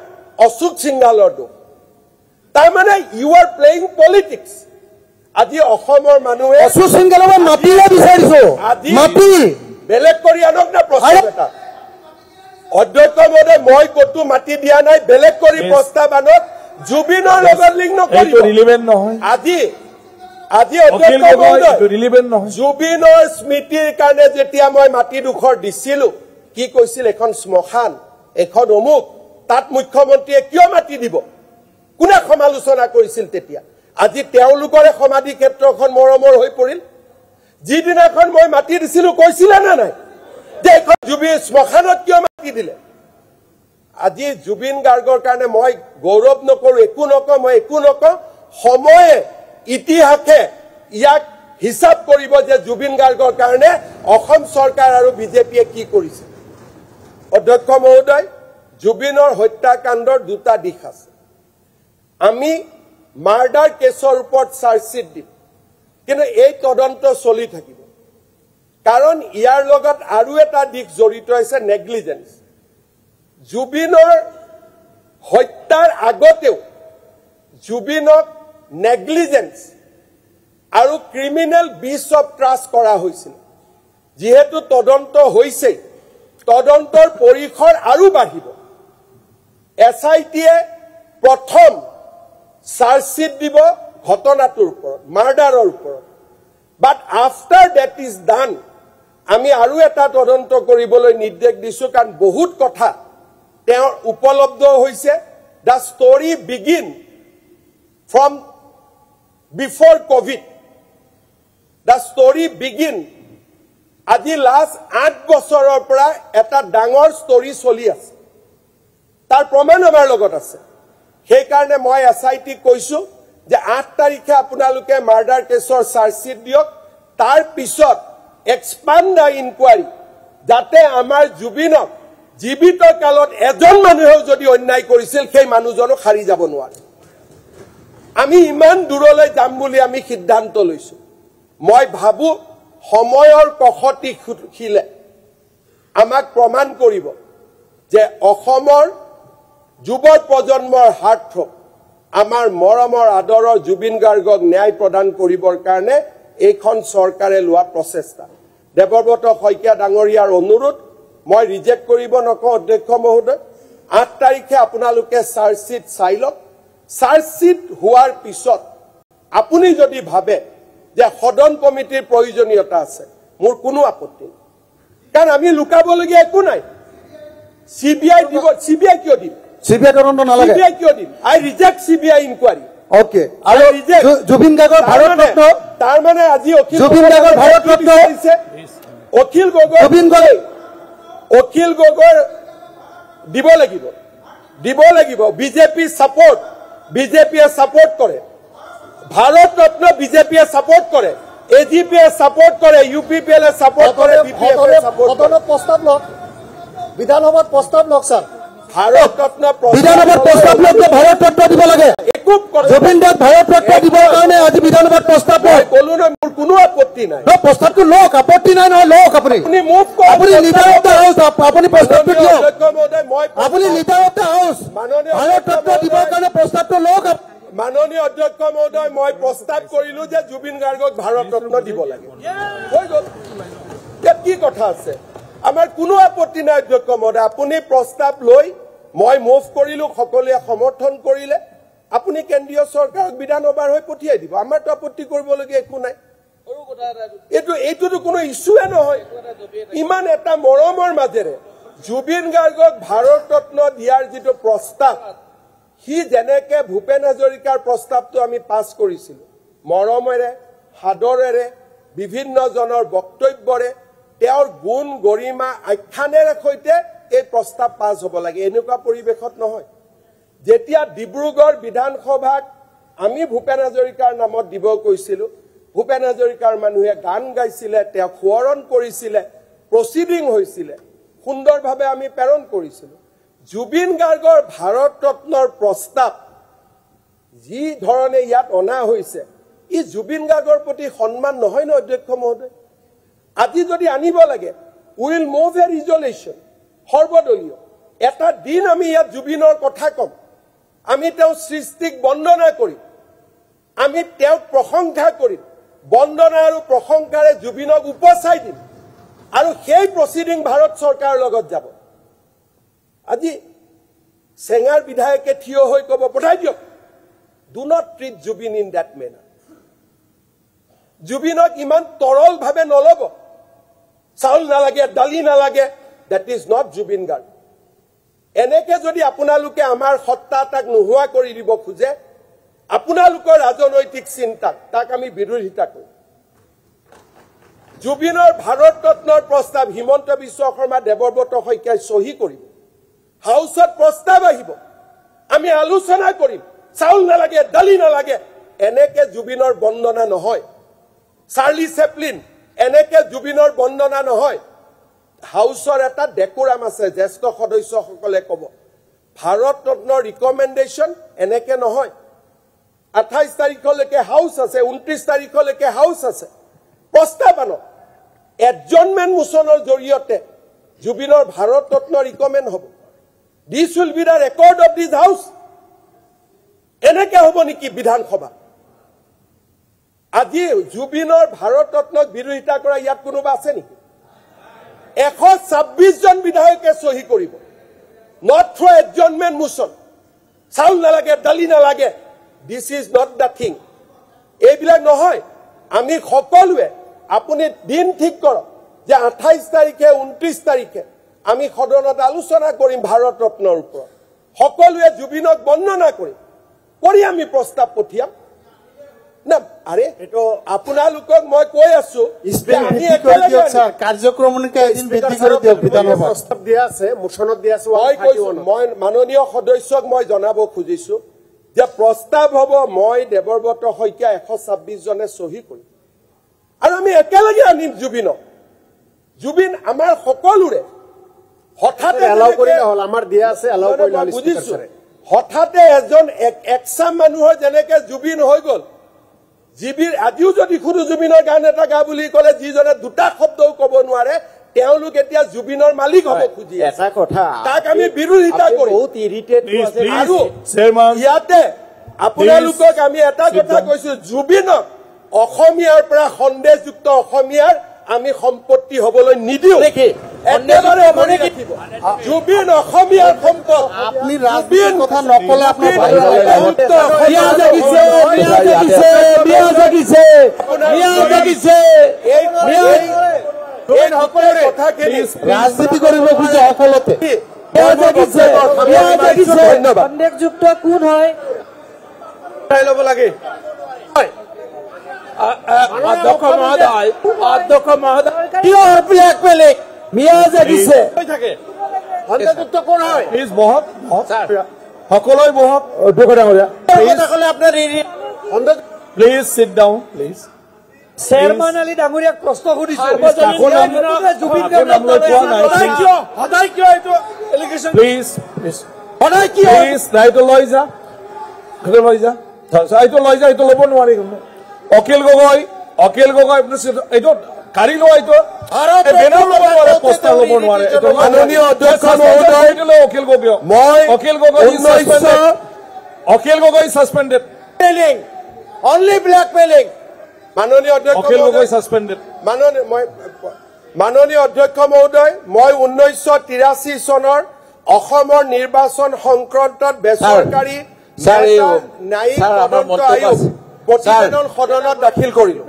অশোক সিংগালৰ দুখ তাৰমানে ইউ আৰ প্লেইং পলিটিক্স আজি অসমৰ মানুহে অশোক সিংগালক মাটিৰে বিচাৰিছো মাটি বেলেগ কৰি আনক না প্ৰস্তাৱ এটা অধ্যক্ষ মহোদয় মই কতো মাটি দিয়া নাই বেলেগ কৰি প্ৰস্তাৱ আনক জুবিনৰ লগত লিংক নকৰিব ৰিলিভেন্ট নহয় আজি অধ্যক্ষ মহোদয় ৰিলিভেন্ট নহয় জুবিনৰ স্মৃতিৰ কাৰণে যেতিয়া মই মাটিডোখৰ দিছিলো কি কৈছিল এখন শ্মশান এখন অমুক তাত মুখ্যমন্ত্ৰীয়ে কিয় মাটি দিব কোনে সমালোচনা কৰিছিল তেতিয়া আজি তেওঁলোকৰে সমাধি ক্ষেত্ৰখন মৰমৰ হৈ পৰিল যিদিনাখন মই মাটি দিছিলো কৈছিল না নাই যে এখন জুবিন শ্মশানত কিয় মাটি দিলে আজি জুবিন গাৰ্গৰ কাৰণে মই গৌৰৱ নকৰো একো নকওঁ মই একো নকওঁ সময়ে ইতিহাসে ইয়াক হিচাপ কৰিব যে জুবিন গাৰ্গৰ কাৰণে অসম চৰকাৰ আৰু বিজেপিয়ে কি কৰিছে অধ্যক্ষ মহোদয় জুবিনৰ হত্যাকাণ্ডৰ দুটা দিশ আছে আমি মাৰ্ডাৰ কেছৰ ওপৰত চাৰ্জশ্বিট দিম কিন্তু এই তদন্ত চলি থাকিব কাৰণ ইয়াৰ লগত আৰু এটা দিশ জড়িত আছে নেগলিজেন্স জুবিনৰ হত্যাৰ আগতেও জুবিনক নেগলিজেন্স আৰু ক্ৰিমিনেল বিচ অফ ট্ৰাষ্ট কৰা হৈছিল যেহেতু তদন্ত হৈছে তদন্তৰ পৰিসৰ আৰু বাঢ়িব এছআইটিয়ে প্ৰথম চাৰ্জশ্বিট দিব ঘটনাটোৰ ওপৰত মাৰ্ডাৰৰ ওপৰত বাট আফটাৰ ডেট ইজ ডান আমি আৰু এটা তদন্ত কৰিবলৈ নিৰ্দেশ দিছো কাৰণ বহুত কথা তেওঁৰ উপলব্ধ হৈছে the story begin from before Covid the story begin আজি লাষ্ট 8 বছৰৰ পৰা এটা ডাঙৰ ষ্টৰী চলি আছে তাৰ প্ৰমাণ আমাৰ লগত আছে সেইকাৰণে মই এছআইটি কৈছো যে 8 তাৰিখে আপোনালোকে মাৰ্ডাৰ কেছৰ চাৰ্জশ্বিট দিয়ক তাৰ পিছত এক্সপান্ড দ্য ইনকুৱাৰী যাতে আমাৰ জুবিনক জীৱিত কালত এজন মানুহেও যদি অন্যায় কৰিছিল সেই মানুহজনক হাৰি যাব নোৱাৰে আমি ইমান দূৰলৈ যাম বুলি আমি সিদ্ধান্ত লৈছো মই ভাবো সময়ৰ কখতি খিলে আমাক প্ৰমাণ কৰিব যে অসমৰ যুৱ প্ৰজন্মৰ হাৰ্টথ্ৰব আমাৰ মৰমৰ আদৰৰ জুবিন গাৰ্গক ন্যায় প্ৰদান কৰিবৰ কাৰণে এইখন চৰকাৰে লোৱা প্ৰচেষ্টা দেৱব্ৰত শইকীয়া ডাঙৰীয়াৰ অনুৰোধ মই ৰিজেক্ট কৰিব নকওঁ অধ্যক্ষ মহোদয় 8 তাৰিখে আপোনালোকে চাৰ্জশ্বিট চাই লওক চাৰ্জশ্বিট হোৱাৰ পিছত আপুনি যদি ভাবে যে সদন কমিটিৰ প্ৰয়োজনীয়তা আছে মোৰ কোনো আপত্তি নাই কাৰণ আমি লুকাবলগীয়া একো নাই সিবিআই দিব সিবিআই কিয় দিম চিবিআই তদন্ত নালাগে সিবিআই কিয় দিম আই ৰিজেক্ট সিবিআই ইনকুৱাৰী ওকে আৰু জুবিন গাৰ্গৰ ভাৰত ৰত্ন তাৰ মানে আজি জুবিন গাৰ্গৰ ভাৰত ৰত্ন অখিল গগৈ দিব লাগিব বিজেপি সাপোর্ট বিজেপিয়ে সাপোর্ট করে ভারত রত্ন বিজেপিয়ে সাপোর্ট করে এজিপিয়ে সাপোর্ট করে ইউপিপিএল সাপোর্ট করে বিপিএফ সাপোর্ট করে প্রস্তাব লওক বিধানসভাত প্রস্তাব লওক স্যার ভারত রত্ন বিধানসভাত প্রস্তাব লওক যে ভাৰত ৰত্ন দিব লাগে একুপ কৰে জুবিন দাক ভাৰত ৰত্ন দিবৰ কাৰণে আজি বিধানসভাত প্ৰস্তাৱ লওক কলো না মোৰ কোনো আপত্তি নাই প্ৰস্তাৱটো লওক আপত্তি নাই নহয় লওক আপুনি আপুনি মুভ কৰক আপুনি লিডাৰ অফ দ্য হাউস আপুনি প্ৰস্তাৱটো দিয়ক অধ্যক্ষ মহোদয় মই আপুনি লিডাৰ অফ দ্য হাউস মাননীয় ভাৰত ৰত্ন দিবৰ কাৰণে প্ৰস্তাৱটো লওক মাননীয় অধ্যক্ষ মহোদয় মই প্ৰস্তাৱ কৰিলো যে জুবিন গাৰ্গক ভাৰত ৰত্ন দিব লাগে হৈ গল কি কথা আছে আমাৰ কোনো আপত্তি নাই অধ্যক্ষ মহোদয় আপুনি প্ৰস্তাৱ লৈ মই মুভ কৰিলো সকলোৱে সমৰ্থন কৰিলে আপুনি কেন্দ্ৰীয় চৰকাৰক বিধানসভাৰ হৈ পঠিয়াই দিব আমাৰতো আপত্তি কৰিবলগীয়া একো নাই এইটোতো কোনো ইছ্যুৱে নহয় ইমান এটা মৰমৰ মাজেৰে জুবিন গাৰ্গক ভাৰত ৰত্ন দিয়াৰ যিটো প্ৰস্তাৱ সি যেনেকে ভূপেন হাজৰিকাৰ প্ৰস্তাৱটো আমি পাছ কৰিছিলো মৰমেৰে সাদৰেৰে বিভিন্ন জনৰ বক্তব্যৰে তেওঁৰ গুণ গৰিমা আখ্যানেৰে সৈতে এই প্ৰস্তাৱ পাছ হ'ব লাগে এনেকুৱা পৰিৱেশত নহয় যেতিয়া ডিব্ৰুগড় বিধানসভাক আমি ভূপেন হাজৰিকাৰ নামত দিব কৈছিলো ভূপেন হাজৰিকাৰ মানুহে গান গাইছিলে তেওঁ সোঁৱৰণ কৰিছিলে প্ৰচিডিং হৈছিলে সুন্দৰভাৱে আমি প্ৰেৰণ কৰিছিলো জুবিন গাৰ্গৰ ভাৰত ৰত্নৰ প্ৰস্তাৱ যি ধৰণে ইয়াত অনা হৈছে ই জুবিন গাৰ্গৰ প্ৰতি সন্মান নহয় ন অধ্যক্ষ মহোদয় আজি যদি আনিব লাগে উইল মুভ এ ৰিজলিউশ্যন সৰ্বদলীয় এটা দিন আমি ইয়াত জুবিনৰ কথা কম আমি তেওঁ সৃষ্টিক বন্দনা কৰিম আমি তেওঁক প্ৰশংসা কৰিম বন্দনা আৰু প্ৰশংসাৰে জুবিনক উপচাই দিম আৰু সেই প্ৰচিডিং ভাৰত চৰকাৰৰ লগত যাব আজি চেঙাৰ বিধায়কে থিয় হৈ ক'ব পঠাই দিয়ক do not treat Zubeen in that manner জুবিনক ইমান তৰলভাৱে নল'ব চাউল নালাগে দালি নালাগে that is not Zubeen Garg এনেকে যদি আপোনালোকে আমাৰ সত্তা তাক নোহোৱা কৰি দিব খোজে আপোনালোকৰ ৰাজনৈতিক চিন্তাক তাক আমি বিৰোধিতা কৰিম জুবিনৰ ভাৰত ৰত্নৰ প্ৰস্তাৱ হিমন্ত বিশ্ব শৰ্মা দেৱব্ৰত শইকীয়াই চহী কৰিব হাউচত প্ৰস্তাৱ আহিব আমি আলোচনা কৰিম চাউল নালাগে দালি নালাগে এনেকে জুবিনৰ বন্দনা নহয় চাৰ্লি চেপলিন এনেকে জুবিনৰ বন্দনা নহয় হাউচৰ এটা ডেকোৰাম আছে জ্যেষ্ঠ সদস্যসকলে ক'ব ভাৰত ৰত্নৰ ৰিকমেণ্ডেশ্যন এনেকে নহয় 28 তাৰিখলৈকে হাউচ আছে 29 তাৰিখলৈকে হাউচ আছে প্ৰস্তাৱ আনক এডজনমেণ্ট মোচনৰ জৰিয়তে জুবিনৰ ভাৰত ৰত্ন ৰিকমেণ্ড হ'ব দিছ will be the record of this house এনেকে হ'ব নেকি বিধানসভা আজি জুবিনৰ ভাৰত ৰত্নক বিৰোধিতা কৰা ইয়াত কোনোবা আছে নেকি 126 জন বিধায়কে চহী কৰিব নট থ্ৰু এডজনমেণ্ট মোচন চাউল নালাগে দালি নালাগে this is not the thing এইবিলাক নহয় আমি সকলোৱে আপুনি দিন ঠিক কৰক যে 28 তাৰিখে 29 তাৰিখে আমি সদনত আলোচনা কৰিম ভাৰত ৰত্নৰ ওপৰত সকলোৱে জুবিনক বন্দনা কৰিম কৰি আমি প্ৰস্তাৱ পঠিয়াম না আৰে এটো আপোনালোকক মই কৈ আছো আমি একেলগে কাৰ্যক্ৰমণিকা এদিন বৃদ্ধি কৰি দিয়ক বিধানসভা প্ৰস্তাৱ দিয়া আছে মোচনত দিয়া আছে মই কৈছো মই মাননীয় সদস্যক মই জনাব খুজিছো যে প্ৰস্তাৱ হ'ব মই দেৱব্ৰত শইকীয়া 126 জনে চহী কৰিম আৰু আমি একেলগে আনিম জুবিন আমাৰ সকলোৰে হঠাতে এলাও কৰিলে হ'ল আমাৰ দিয়া আছে এলাও কৰিলে হ'ল বুজিছো হঠাতে এজন একচাম মানুহৰ যেনেকে জুবিন হৈ গ'ল জিবিৰ আজিও যদি খুদু জুবিনৰ গান এটা গা বুলি ক'লে যিজনে দুটা শব্দও ক'ব নোৱাৰে তেওঁলোক এতিয়া জুবিনৰ মালিক হ'ব খুজি এটা কথা তাক আমি বিৰোধিতা কৰিম বহুত ইৰিটেট আৰু চেয়াৰমান ইয়াতে আপোনালোকক আমি এটা কথা কৈছো জুবিনক অসমীয়াৰ পৰা সন্দেহযুক্ত অসমীয়াৰ আমি সম্পত্তি হ'বলৈ নিদিওঁ একেবাৰে মনে ৰাখিব জুবিন অসমীয়াৰ সম্পদ আপুনি ৰাজনীতিৰ কথা নকলে আপোনাৰ ৰাজনীতি কৰিব খুজে সকলোতে ধন্যবাদ সন্দেহযুক্ত কোন হয় ল'ব লাগে অধ্যক্ষ মহোদয় কিয় ব্লেকমেইলিং মিয়া জাগিছে সন্দেহযুক্ত কোন হয় প্লিজ বহক সকলোৱে বহক আপোনাৰ please sit down please chairman Ali ডাঙৰীয়াক প্ৰশ্ন সুধিছো সদায় কিয় এইটো এলিগেশ্যন প্লিজ সদায় কিয় প্লিজ এইটো লৈ যা এইটো ল'ব নোৱাৰি অখিল গগৈ এইটো কাঢ়ি লোৱা এইটো বেনাৰ ল'ব নোৱাৰে পোষ্টাৰ ল'ব নোৱাৰে মাননীয় অধ্যক্ষ মহোদয় অখিল গগৈ সাসপেণ্ডেড অনলি ব্লেকমেইলিং মাননীয় অধ্যক্ষ অখিল গগৈ সাসপেণ্ডেড মাননীয় অধ্যক্ষ মহোদয় মই 1983 চনৰ অসমৰ নিৰ্বাচন সংক্ৰান্তত বেচৰকাৰী ন্যায়িক তদন্ত আয়োগ প্ৰতিবেদন সদনত দাখিল কৰিলো